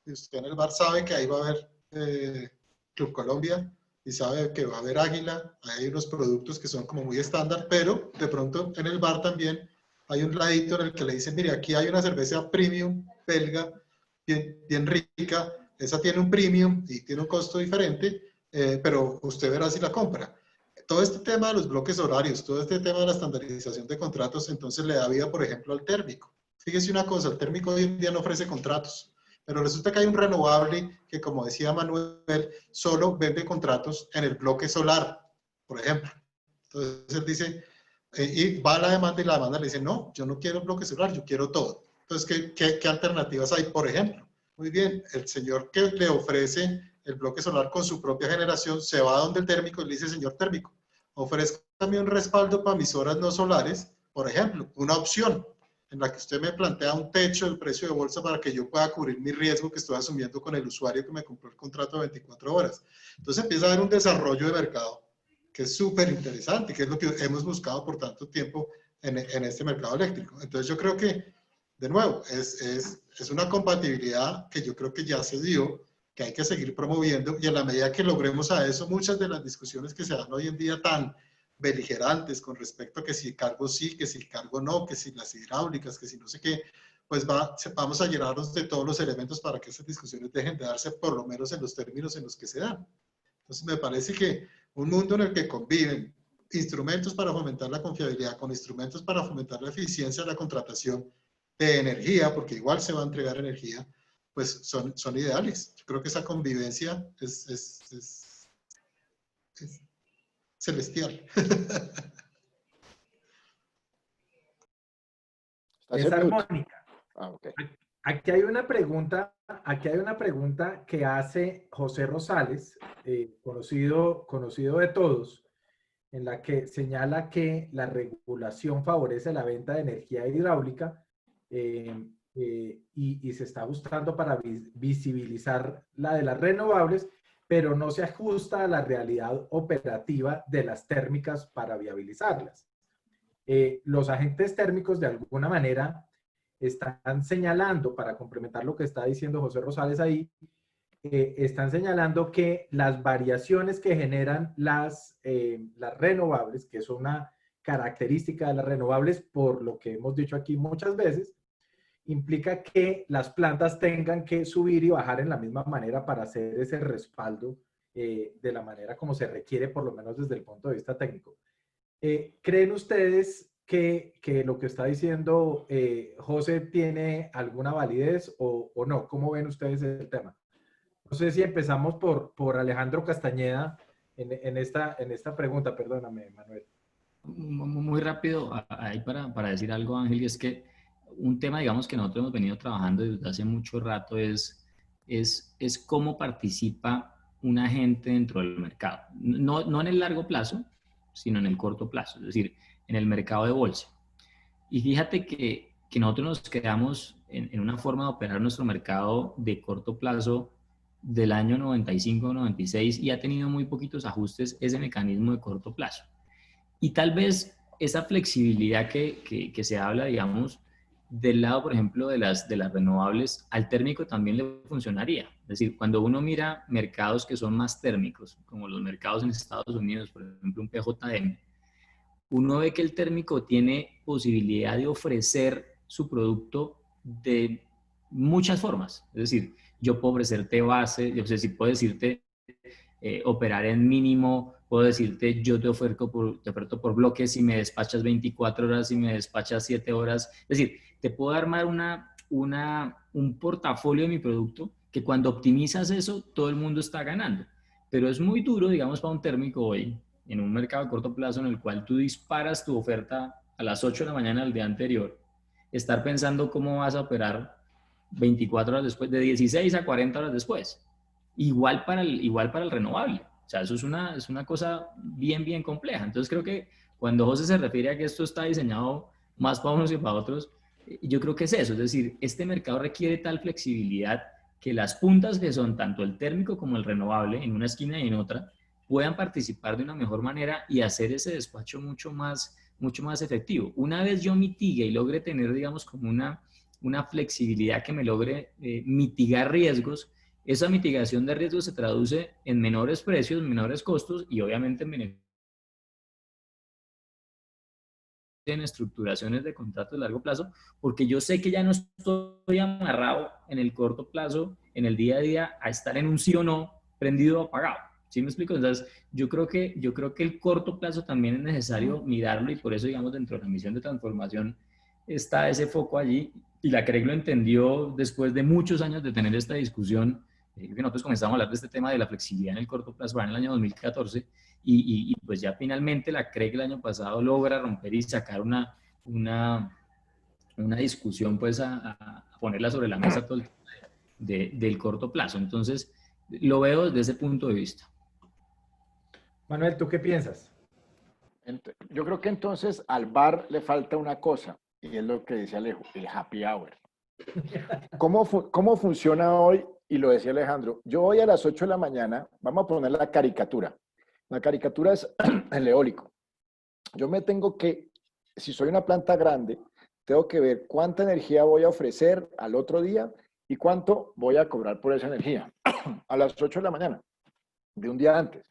y usted en el bar sabe que ahí va a haber Club Colombia y sabe que va a haber Águila. Hay unos productos que son como muy estándar, pero de pronto en el bar también hay un ladito en el que le dicen, mire, aquí hay una cerveza premium belga, bien rica. Esa tiene un premium y tiene un costo diferente, pero usted verá si la compra. Todo este tema de los bloques horarios, todo este tema de la estandarización de contratos, entonces le da vida, por ejemplo, al térmico. Fíjese una cosa, el térmico hoy en día no ofrece contratos, pero resulta que hay un renovable que, como decía Manuel, solo vende contratos en el bloque solar, por ejemplo. Entonces él dice, y va a la demanda y la demanda le dice, no, yo no quiero el bloque solar, yo quiero todo. Entonces, ¿qué alternativas hay? Por ejemplo, muy bien, el señor que le ofrece el bloque solar con su propia generación se va a donde el térmico y le dice, señor térmico, ofrézcame un respaldo para mis horas no solares, por ejemplo, una opción en la que usted me plantea un techo del precio de bolsa para que yo pueda cubrir mi riesgo que estoy asumiendo con el usuario que me compró el contrato de 24 horas. Entonces empieza a haber un desarrollo de mercado que es súper interesante, que es lo que hemos buscado por tanto tiempo en este mercado eléctrico. Entonces yo creo que, de nuevo, es una compatibilidad que yo creo que ya se dio, que hay que seguir promoviendo, y en la medida que logremos a eso, muchas de las discusiones que se dan hoy en día tan beligerantes con respecto a que si el cargo sí, que si el cargo no, que si las hidráulicas, que si no sé qué, pues vamos a llenarnos de todos los elementos para que esas discusiones dejen de darse por lo menos en los términos en los que se dan. Entonces me parece que un mundo en el que conviven instrumentos para fomentar la confiabilidad con instrumentos para fomentar la eficiencia de la contratación de energía, porque igual se va a entregar energía, pues son ideales. Yo creo que esa convivencia es celestial. Es armónica. Ah, okay. Aquí hay una pregunta que hace José Rosales, conocido de todos, en la que señala que la regulación favorece la venta de energía hidráulica y se está buscando para visibilizar la de las renovables, pero no se ajusta a la realidad operativa de las térmicas para viabilizarlas. Los agentes térmicos, de alguna manera, están señalando, para complementar lo que está diciendo José Rosales ahí, están señalando que las variaciones que generan las renovables, que es una característica de las renovables, por lo que hemos dicho aquí muchas veces, implica que las plantas tengan que subir y bajar en la misma manera para hacer ese respaldo de la manera como se requiere, por lo menos desde el punto de vista técnico. ¿Creen ustedes que lo que está diciendo José tiene alguna validez o no? ¿Cómo ven ustedes el tema? No sé si empezamos por Alejandro Castañeda en esta pregunta. Perdóname, Manuel. Muy rápido, ahí para decir algo, Ángel, y es que un tema, digamos, que nosotros hemos venido trabajando desde hace mucho rato es cómo participa un agente dentro del mercado. No en el largo plazo, sino en el corto plazo, es decir, en el mercado de bolsa. Y fíjate que nosotros nos quedamos en una forma de operar nuestro mercado de corto plazo del año 95-96 y ha tenido muy poquitos ajustes ese mecanismo de corto plazo. Y tal vez esa flexibilidad que se habla, digamos, del lado, por ejemplo, de las renovables, al térmico también le funcionaría. Es decir, cuando uno mira mercados que son más térmicos, como los mercados en Estados Unidos, por ejemplo, un PJM, uno ve que el térmico tiene posibilidad de ofrecer su producto de muchas formas. Es decir, yo puedo ofrecerte base, yo sé si puedo decirte operar en mínimo, puedo decirte yo te oferto por bloques si me despachas 24 horas, si me despachas 7 horas. Es decir, te puedo armar un portafolio de mi producto que cuando optimizas eso, todo el mundo está ganando. Pero es muy duro, digamos, para un térmico hoy, en un mercado a corto plazo en el cual tú disparas tu oferta a las 8 de la mañana del día anterior, estar pensando cómo vas a operar 24 horas después, de 16 a 40 horas después. Igual para el renovable. O sea, eso es una cosa bien, bien compleja. Entonces creo que cuando José se refiere a que esto está diseñado más para unos que para otros, yo creo que es eso. Es decir, este mercado requiere tal flexibilidad que las puntas que son tanto el térmico como el renovable, en una esquina y en otra, puedan participar de una mejor manera y hacer ese despacho mucho más efectivo. Una vez yo mitigue y logre tener, digamos, como una flexibilidad que me logre mitigar riesgos, esa mitigación de riesgos se traduce en menores precios, menores costos y obviamente en estructuraciones de contratos de largo plazo, porque yo sé que ya no estoy amarrado en el corto plazo, en el día a día, a estar en un sí o no, prendido o apagado. ¿Sí me explico? Entonces, yo creo que el corto plazo también es necesario mirarlo y por eso, digamos, dentro de la misión de transformación está ese foco allí y la CREC lo entendió después de muchos años de tener esta discusión. Que nosotros comenzamos a hablar de este tema de la flexibilidad en el corto plazo en el año 2014 y pues ya finalmente la CREC el año pasado logra romper y sacar una discusión pues a ponerla sobre la mesa todo el tema del corto plazo. Entonces, lo veo desde ese punto de vista. Manuel, ¿tú qué piensas? Yo creo que entonces al bar le falta una cosa, y es lo que dice Alejo, el happy hour. ¿Cómo funciona hoy? Y lo decía Alejandro, yo hoy a las 8 de la mañana, vamos a poner la caricatura. La caricatura es el eólico. Yo me tengo que, si soy una planta grande, tengo que ver cuánta energía voy a ofrecer al otro día y cuánto voy a cobrar por esa energía a las 8 de la mañana, de un día antes.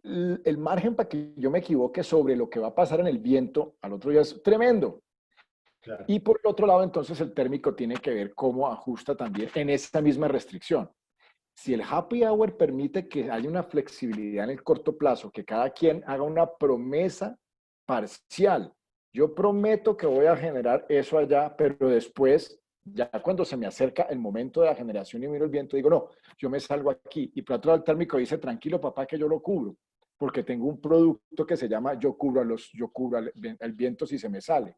El margen para que yo me equivoque sobre lo que va a pasar en el viento al otro día es tremendo. Claro. Y por el otro lado, entonces, el térmico tiene que ver cómo ajusta también en esa misma restricción. Si el happy hour permite que haya una flexibilidad en el corto plazo, que cada quien haga una promesa parcial. Yo prometo que voy a generar eso allá, pero después, ya cuando se me acerca el momento de la generación y miro el viento, digo, no, yo me salgo aquí. Y por otro lado, el térmico dice, tranquilo, papá, que yo lo cubro, porque tengo un producto que se llama yo cubro el viento si se me sale.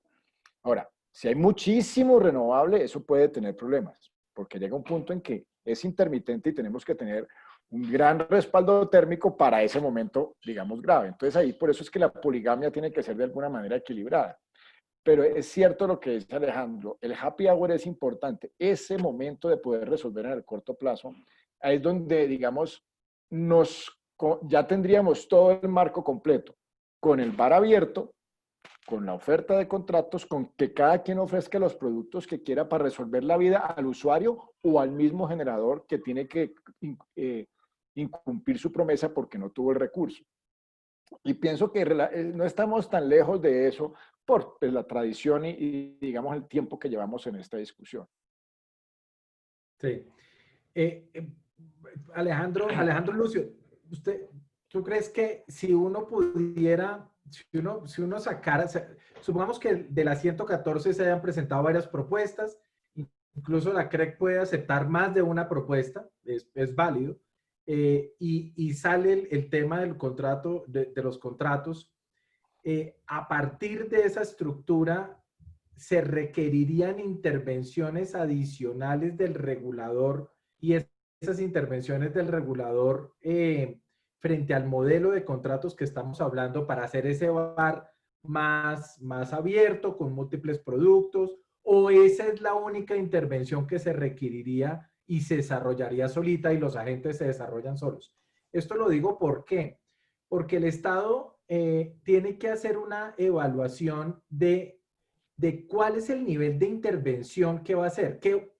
Ahora, si hay muchísimo renovable, eso puede tener problemas, porque llega un punto en que es intermitente y tenemos que tener un gran respaldo térmico para ese momento, digamos, grave. Entonces ahí, por eso es que la poligamia tiene que ser de alguna manera equilibrada. Pero es cierto lo que dice Alejandro, el happy hour es importante. Ese momento de poder resolver en el corto plazo, ahí es donde, digamos, ya tendríamos todo el marco completo, con el bar abierto, con la oferta de contratos, con que cada quien ofrezca los productos que quiera para resolver la vida al usuario o al mismo generador que tiene que incumplir su promesa porque no tuvo el recurso. Y pienso que no estamos tan lejos de eso por la tradición y digamos el tiempo que llevamos en esta discusión. Sí. Alejandro Lucio, ¿tú crees que si uno pudiera, si uno sacara, supongamos que de las 114 se hayan presentado varias propuestas, incluso la CREC puede aceptar más de una propuesta, es válido, y sale el tema del contrato, de los contratos, a partir de esa estructura se requerirían intervenciones adicionales del regulador y esas intervenciones del regulador frente al modelo de contratos que estamos hablando para hacer ese bar más abierto, con múltiples productos, o esa es la única intervención que se requeriría y se desarrollaría solita y los agentes se desarrollan solos. Esto lo digo ¿por qué? Porque el Estado tiene que hacer una evaluación de cuál es el nivel de intervención que va a hacer, qué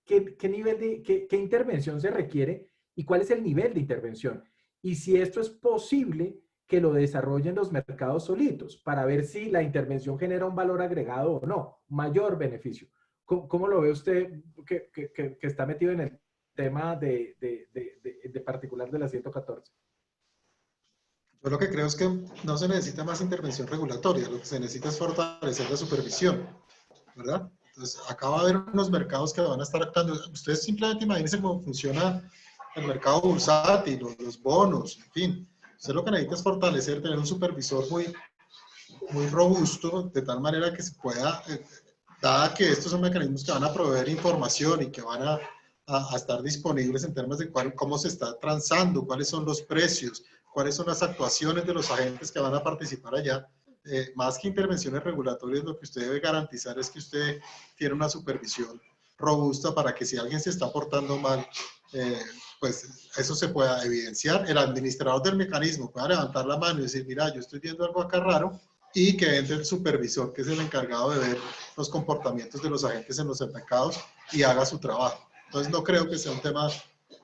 intervención se requiere y cuál es el nivel de intervención. Y si esto es posible que lo desarrollen los mercados solitos para ver si la intervención genera un valor agregado o no, mayor beneficio. ¿Cómo lo ve usted que está metido en el tema de particular de la 114? Yo lo que creo es que no se necesita más intervención regulatoria, lo que se necesita es fortalecer la supervisión, ¿verdad? Entonces, acá va a haber unos mercados que van a estar actuando. Ustedes simplemente imagínense cómo funciona el mercado bursátil, los bonos, en fin. Usted lo que necesita es fortalecer, tener un supervisor muy robusto, de tal manera que se pueda, dada que estos son mecanismos que van a proveer información y que van a estar disponibles en términos de cómo se está transando, cuáles son los precios, cuáles son las actuaciones de los agentes que van a participar allá. Más que intervenciones regulatorias, lo que usted debe garantizar es que usted tiene una supervisión robusta para que si alguien se está portando mal, pues eso se pueda evidenciar. El administrador del mecanismo pueda levantar la mano y decir, mira, yo estoy viendo algo acá raro, y que entre el supervisor, que es el encargado de ver los comportamientos de los agentes en los mercados y haga su trabajo. Entonces no creo que sea un tema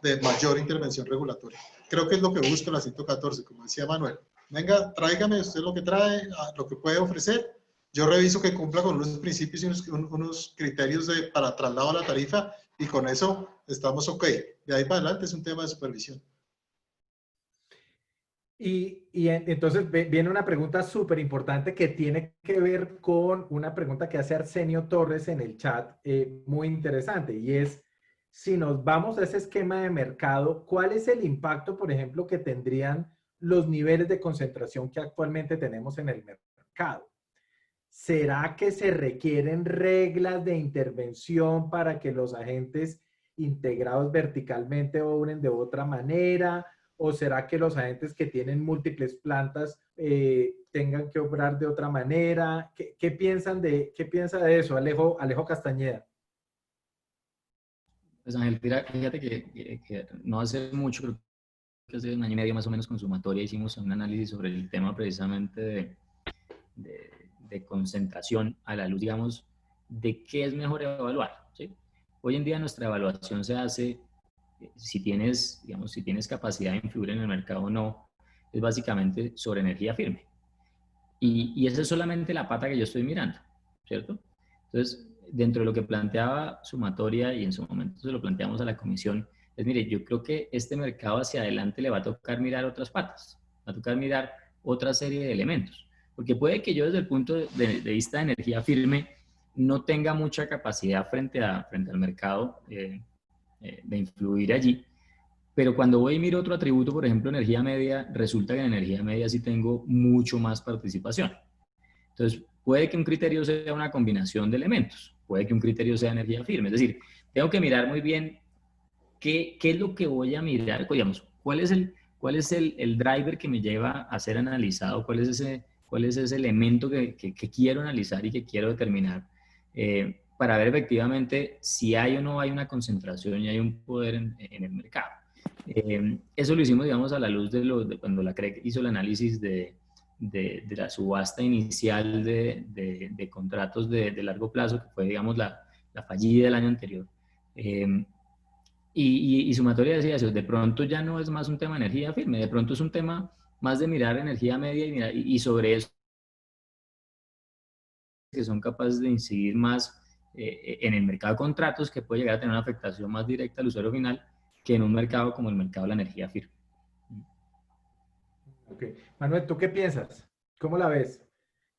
de mayor intervención regulatoria. Creo que es lo que busca la 114, como decía Manuel. Venga, tráigame usted lo que trae, lo que puede ofrecer. Yo reviso que cumpla con unos principios y unos criterios para traslado a la tarifa y con eso estamos ok. De ahí para adelante es un tema de supervisión. Entonces viene una pregunta súper importante que tiene que ver con una pregunta que hace Arsenio Torres en el chat, muy interesante, y es, si nos vamos a ese esquema de mercado, ¿cuál es el impacto, por ejemplo, que tendrían los niveles de concentración que actualmente tenemos en el mercado? ¿Será que se requieren reglas de intervención para que los agentes integrados verticalmente obren de otra manera? ¿O será que los agentes que tienen múltiples plantas tengan que obrar de otra manera? ¿Qué piensa de eso, Alejo Castañeda? Pues Ángel, fíjate que no hace mucho, creo que hace un año y medio más o menos con Sumatoria hicimos un análisis sobre el tema precisamente de concentración a la luz, digamos, de qué es mejor evaluar, ¿sí? Hoy en día nuestra evaluación se hace, si tienes, digamos, si tienes capacidad de influir en el mercado o no, es básicamente sobre energía firme. Y esa es solamente la pata que yo estoy mirando, ¿cierto? Entonces, dentro de lo que planteaba Sumatoria y en su momento se lo planteamos a la comisión, es, mire, yo creo que este mercado hacia adelante le va a tocar mirar otras patas, va a tocar mirar otra serie de elementos. Porque puede que yo desde el punto de vista de energía firme no tenga mucha capacidad frente al mercado de influir allí, pero cuando voy y miro otro atributo, por ejemplo, energía media, resulta que en energía media sí tengo mucho más participación. Entonces, puede que un criterio sea una combinación de elementos, puede que un criterio sea energía firme. Es decir, tengo que mirar muy bien qué es lo que voy a mirar, digamos, cuál es el driver que me lleva a ser analizado, cuál es ese elemento que quiero analizar y que quiero determinar para ver efectivamente si hay o no hay una concentración y hay un poder en el mercado. Eso lo hicimos, digamos, a la luz de cuando la CREC hizo el análisis de la subasta inicial de contratos de largo plazo, que fue, digamos, la fallida del año anterior. Y Sumatoria decía eso, de pronto ya no es más un tema de energía firme, de pronto es un tema más de mirar energía media y sobre eso que son capaces de incidir más en el mercado de contratos, que puede llegar a tener una afectación más directa al usuario final que en un mercado como el mercado de la energía firme. Okay. Manuel, ¿tú qué piensas? ¿Cómo la ves?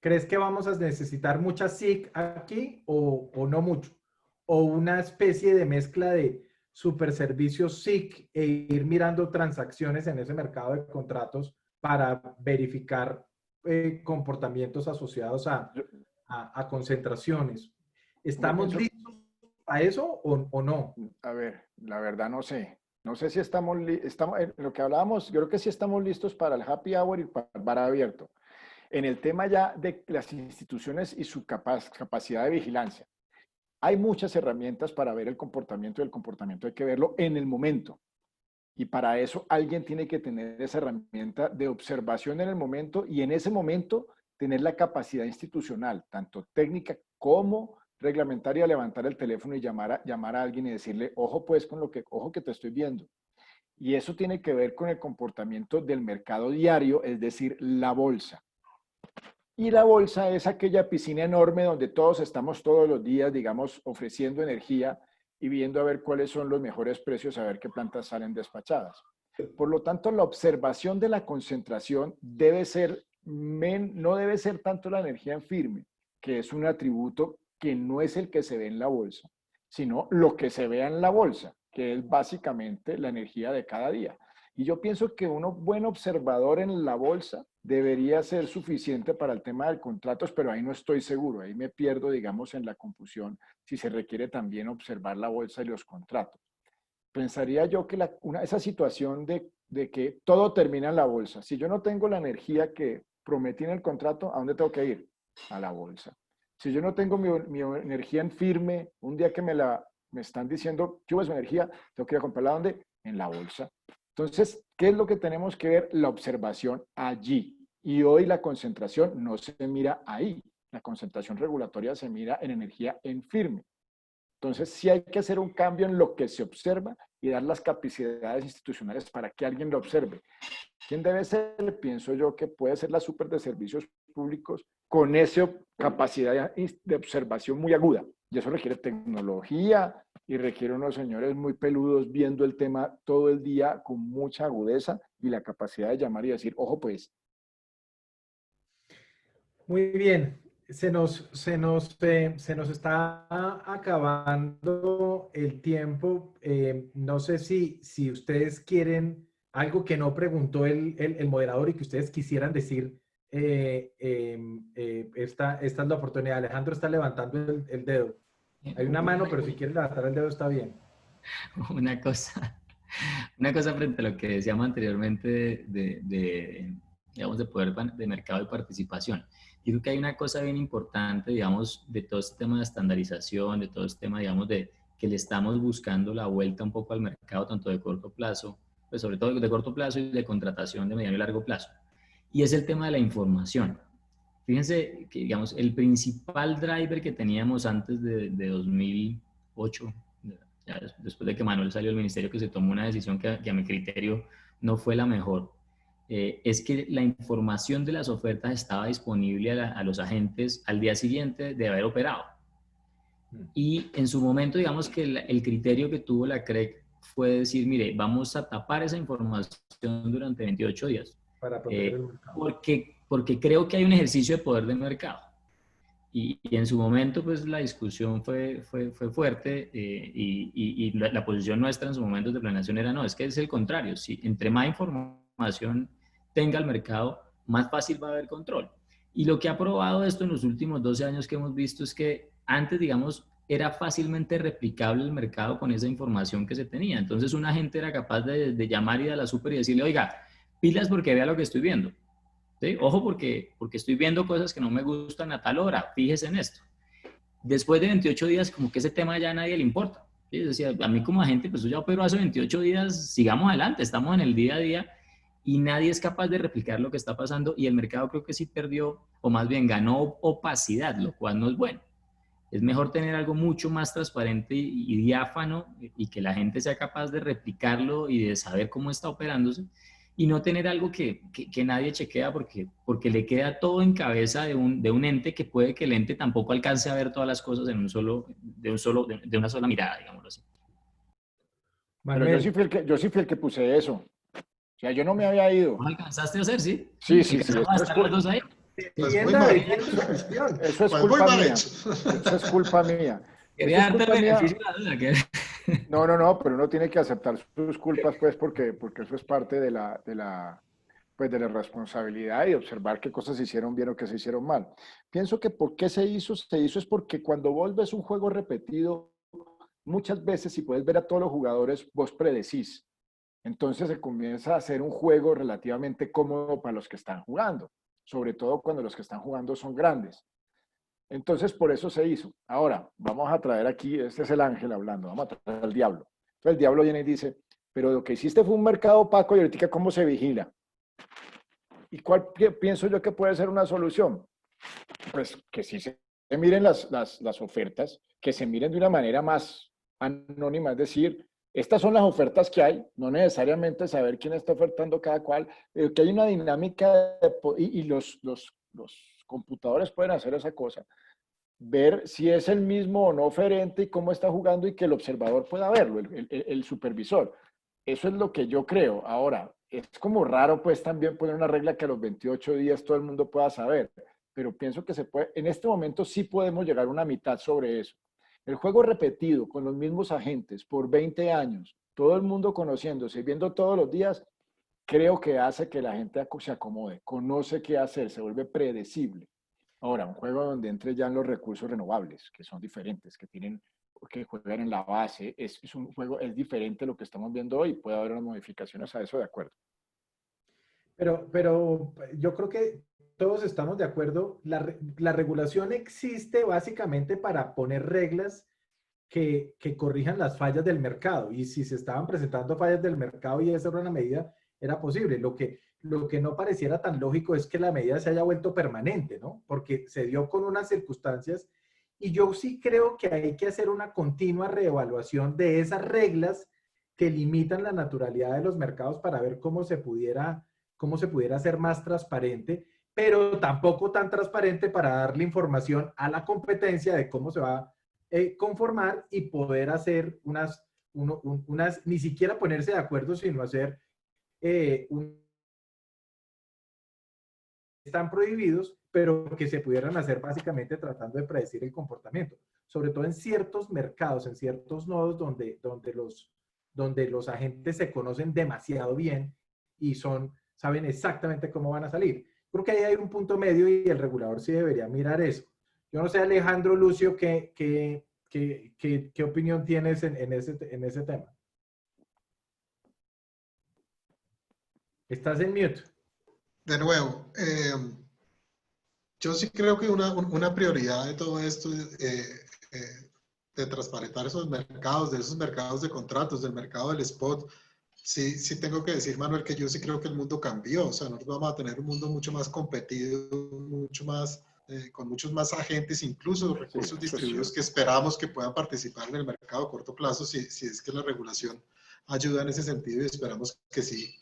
¿Crees que vamos a necesitar mucha SIC aquí o no mucho? ¿O una especie de mezcla de super servicios SIC e ir mirando transacciones en ese mercado de contratos para verificar comportamientos asociados a concentraciones? ¿Estamos listos a eso o no? A ver, la verdad no sé. No sé si estamos en lo que hablábamos, yo creo que sí estamos listos para el happy hour y para el bar abierto. En el tema ya de las instituciones y su capacidad de vigilancia. Hay muchas herramientas para ver el comportamiento y el comportamiento hay que verlo en el momento. Y para eso alguien tiene que tener esa herramienta de observación en el momento y en ese momento tener la capacidad institucional, tanto técnica como reglamentaria, levantar el teléfono y llamar a alguien y decirle, ojo pues con ojo que te estoy viendo. Y eso tiene que ver con el comportamiento del mercado diario, es decir, la bolsa. Y la bolsa es aquella piscina enorme donde todos estamos todos los días, digamos, ofreciendo energía y viendo a ver cuáles son los mejores precios, a ver qué plantas salen despachadas. Por lo tanto, la observación de la concentración no debe ser tanto la energía en firme, que es un atributo que no es el que se ve en la bolsa, sino lo que se vea en la bolsa, que es básicamente la energía de cada día. Y yo pienso que un buen observador en la bolsa debería ser suficiente para el tema de contratos, pero ahí no estoy seguro, ahí me pierdo, digamos, en la confusión si se requiere también observar la bolsa y los contratos. Pensaría yo que esa situación de que todo termina en la bolsa, si yo no tengo la energía que prometí en el contrato, ¿a dónde tengo que ir? A la bolsa. Si yo no tengo mi energía en firme, un día que me están diciendo que hubo su energía, tengo que ir a comprarla, ¿a dónde? En la bolsa. Entonces, ¿qué es lo que tenemos que ver? La observación allí. Y hoy la concentración no se mira ahí. La concentración regulatoria se mira en energía en firme. Entonces, sí hay que hacer un cambio en lo que se observa y dar las capacidades institucionales para que alguien lo observe. ¿Quién debe ser? Pienso yo que puede ser la super de servicios públicos con esa capacidad de observación muy aguda. Y eso requiere tecnología y requiere unos señores muy peludos viendo el tema todo el día con mucha agudeza y la capacidad de llamar y decir, ojo pues. Muy bien. Se nos está acabando el tiempo. No sé si ustedes quieren algo que no preguntó el moderador y que ustedes quisieran decir. Esta es la oportunidad. Alejandro está levantando el dedo. Hay una mano, pero si quieren levantar el dedo está bien. Una cosa frente a lo que decíamos anteriormente digamos, de poder de mercado y participación. Yo creo que hay una cosa bien importante, digamos, de todo este tema de estandarización, de todo este tema, digamos, de que le estamos buscando la vuelta un poco al mercado, tanto de corto plazo, pues sobre todo de corto plazo y de contratación de mediano y largo plazo. Y es el tema de la información. Fíjense que, digamos, el principal driver que teníamos antes de 2008, ya después de que Manuel salió del ministerio, que se tomó una decisión que a mi criterio no fue la mejor, es que la información de las ofertas estaba disponible a los agentes al día siguiente de haber operado. Y en su momento, digamos que el criterio que tuvo la CREC fue decir, mire, vamos a tapar esa información durante 28 días. Para proteger el mercado. Porque creo que hay un ejercicio de poder de mercado. Y en su momento, pues la discusión fue fuerte y la posición nuestra en su momento de planeación era, no, es que es el contrario. Si entre más información tenga el mercado, más fácil va a haber control. Y lo que ha probado esto en los últimos 12 años que hemos visto es que antes, digamos, era fácilmente replicable el mercado con esa información que se tenía. Entonces, un agente era capaz de llamar y ir a la super y decirle, oiga, pilas porque vea lo que estoy viendo. ¿Sí? Ojo porque estoy viendo cosas que no me gustan a tal hora, fíjese en esto. Después de 28 días, como que ese tema ya a nadie le importa. ¿Sí? Es decir, a mí como agente, pues yo ya opero hace 28 días, sigamos adelante, estamos en el día a día y nadie es capaz de replicar lo que está pasando y el mercado creo que sí perdió, o más bien ganó opacidad, lo cual no es bueno. Es mejor tener algo mucho más transparente y diáfano y que la gente sea capaz de replicarlo y de saber cómo está operándose y no tener algo que nadie chequea porque le queda todo en cabeza de un ente que puede que el ente tampoco alcance a ver todas las cosas de una sola mirada, digámoslo así. Pero yo sí fui el que puse eso. O sea, yo no me había ido. ¿No alcanzaste a hacer, sí? Sí. ¿Alcanzamos a estar los dos ahí? Pues muy mal. Eso es culpa mía. Eso es culpa mía. Quería darte el beneficio de la duda. No, pero uno tiene que aceptar sus culpas, pues, porque eso es parte de la responsabilidad y observar qué cosas se hicieron bien o qué se hicieron mal. Pienso que por qué se hizo es porque cuando vos ves un juego repetido, muchas veces, si puedes ver a todos los jugadores, vos predecís. Entonces se comienza a hacer un juego relativamente cómodo para los que están jugando, sobre todo cuando los que están jugando son grandes. Entonces, por eso se hizo. Ahora, vamos a traer aquí, este es el ángel hablando, vamos a traer al diablo. Entonces el diablo viene y dice, pero lo que hiciste fue un mercado opaco y ahorita ¿cómo se vigila? ¿Y cuál pienso yo que puede ser una solución? Pues que sí se miren las ofertas, que se miren de una manera más anónima, es decir, estas son las ofertas que hay, no necesariamente saber quién está ofertando cada cual, que hay una dinámica y los computadores pueden hacer esa cosa, ver si es el mismo o no oferente y cómo está jugando y que el observador pueda verlo, el supervisor. Eso es lo que yo creo. Ahora, es como raro pues también poner una regla que a los 28 días todo el mundo pueda saber, pero pienso que se puede, en este momento sí podemos llegar a una mitad sobre eso. El juego repetido con los mismos agentes por 20 años, todo el mundo conociéndose, viendo todos los días, creo que hace que la gente se acomode, conoce qué hacer, se vuelve predecible. Ahora, un juego donde entre ya en los recursos renovables, que son diferentes, que juegan en la base, es un juego, es diferente a lo que estamos viendo hoy, puede haber unas modificaciones a eso, de acuerdo. Pero yo creo que todos estamos de acuerdo. La regulación existe básicamente para poner reglas que corrijan las fallas del mercado. Y si se estaban presentando fallas del mercado y esa era una medida, era posible. Lo que no pareciera tan lógico es que la medida se haya vuelto permanente, ¿no? Porque se dio con unas circunstancias y yo sí creo que hay que hacer una continua reevaluación de esas reglas que limitan la naturalidad de los mercados para ver cómo se pudiera hacer más transparente, pero tampoco tan transparente para darle información a la competencia de cómo se va a conformar y poder hacer ni siquiera ponerse de acuerdo, sino hacer están prohibidos, pero que se pudieran hacer básicamente tratando de predecir el comportamiento, sobre todo en ciertos mercados, en ciertos nodos donde los agentes se conocen demasiado bien y saben exactamente cómo van a salir. Creo que ahí hay un punto medio y el regulador sí debería mirar eso. Yo no sé, Alejandro, Lucio, ¿qué opinión tienes en ese tema? Estás en mute. De nuevo, yo sí creo que una prioridad de todo esto de transparentar esos mercados, de esos mercados de contratos, del mercado del spot, sí tengo que decir, Manuel, que yo sí creo que el mundo cambió. O sea, nosotros vamos a tener un mundo mucho más competido, mucho más, con muchos más agentes, incluso recursos distribuidos que esperamos que puedan participar en el mercado a corto plazo, si es que la regulación ayuda en ese sentido, y esperamos que sí,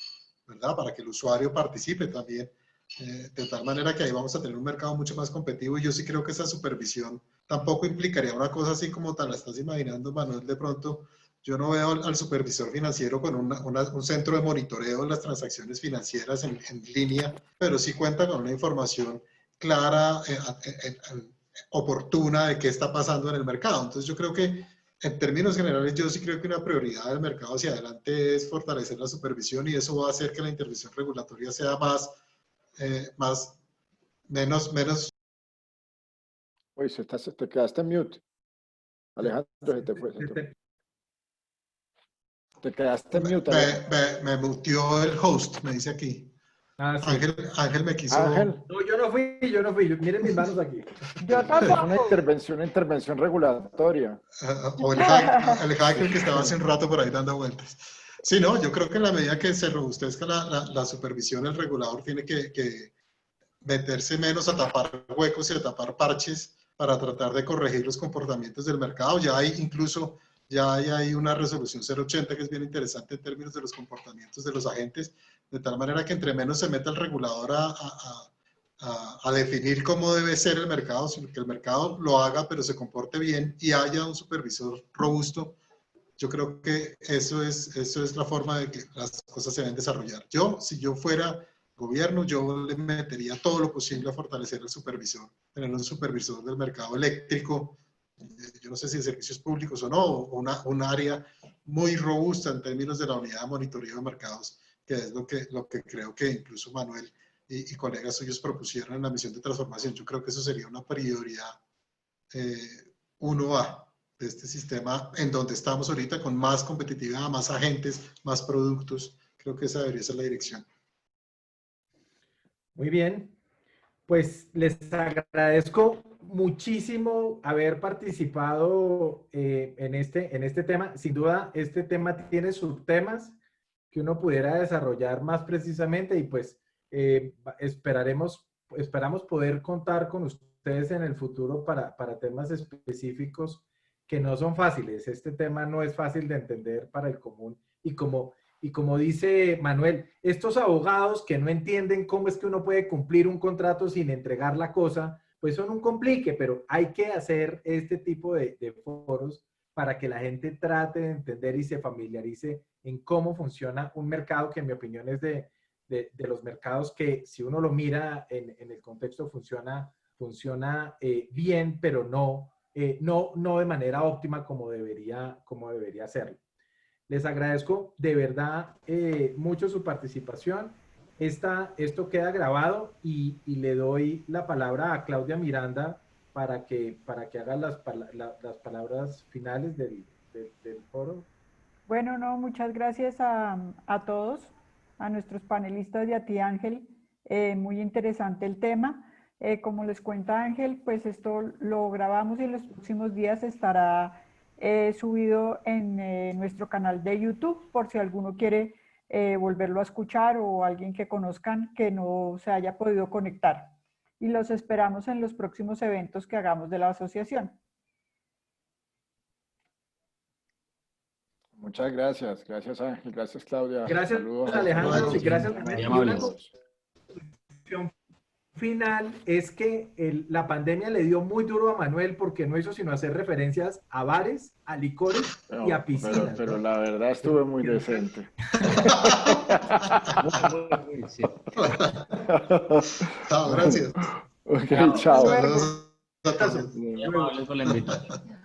¿verdad? Para que el usuario participe también. De tal manera que ahí vamos a tener un mercado mucho más competitivo, y yo sí creo que esa supervisión tampoco implicaría una cosa así como tan la estás imaginando, Manuel. De pronto, yo no veo al supervisor financiero con un centro de monitoreo de las transacciones financieras en línea, pero sí cuenta con una información clara, oportuna de qué está pasando en el mercado. Entonces yo creo que en términos generales, yo sí creo que una prioridad del mercado hacia adelante es fortalecer la supervisión, y eso va a hacer que la intervención regulatoria sea menos. Oye, te quedaste en mute. Alejandro, se te fue. Te quedaste en mute, Alejandro. Me muteó el host, me dice aquí. Ah, sí. Ángel me quiso... Ángel. No, yo no fui. Miren mis manos aquí. Yo Es una tampoco. intervención regulatoria. O el hacker que estaba hace un rato por ahí dando vueltas. Sí, no, yo creo que en la medida que se robustezca la supervisión, el regulador tiene que meterse menos a tapar huecos y a tapar parches para tratar de corregir los comportamientos del mercado. Ya hay una resolución 080 que es bien interesante en términos de los comportamientos de los agentes, de tal manera que entre menos se meta el regulador a definir cómo debe ser el mercado, sino que el mercado lo haga, pero se comporte bien y haya un supervisor robusto. Yo creo que eso es la forma de que las cosas se deben desarrollar. Si yo fuera gobierno, yo le metería todo lo posible a fortalecer el supervisor, tener un supervisor del mercado eléctrico, yo no sé si de servicios públicos o no, o un área muy robusta en términos de la unidad de monitoreo de mercados, que es lo que creo que incluso Manuel y colegas suyos propusieron en la misión de transformación. Yo creo que eso sería una prioridad 1A de este sistema en donde estamos ahorita, con más competitividad, más agentes, más productos. Creo que esa debería ser la dirección. Muy bien. Pues les agradezco muchísimo haber participado en este tema. Sin duda, este tema tiene subtemas que uno pudiera desarrollar más precisamente, y pues esperamos poder contar con ustedes en el futuro para temas específicos que no son fáciles. Este tema no es fácil de entender para el común, y como dice Manuel, estos abogados que no entienden cómo es que uno puede cumplir un contrato sin entregar la cosa, pues son un complique, pero hay que hacer este tipo de foros para que la gente trate de entender y se familiarice en cómo funciona un mercado que en mi opinión es de los mercados que, si uno lo mira en el contexto, funciona funciona bien, pero no de manera óptima como debería hacerlo. Les agradezco de verdad mucho su participación. Esto queda grabado y le doy la palabra a Claudia Miranda para que haga las palabras finales del foro. Bueno, no, muchas gracias a todos, a nuestros panelistas y a ti, Ángel. Muy interesante el tema. Como les cuenta Ángel, pues esto lo grabamos y en los próximos días estará subido en nuestro canal de YouTube, por si alguno quiere volverlo a escuchar o alguien que conozcan que no se haya podido conectar. Y los esperamos en los próximos eventos que hagamos de la asociación. Muchas gracias. Gracias, Ángel. Gracias, Claudia. Gracias, Saludos. Alejandro. Y gracias, Muy y amables. una conclusión final es que la pandemia le dio muy duro a Manuel porque no hizo sino hacer referencias a bares, a licores y a piscinas. Pero ¿no? la verdad estuve muy decente. Chao, gracias. Ok, chao. Saludos a todos. Muy amables por la invitación.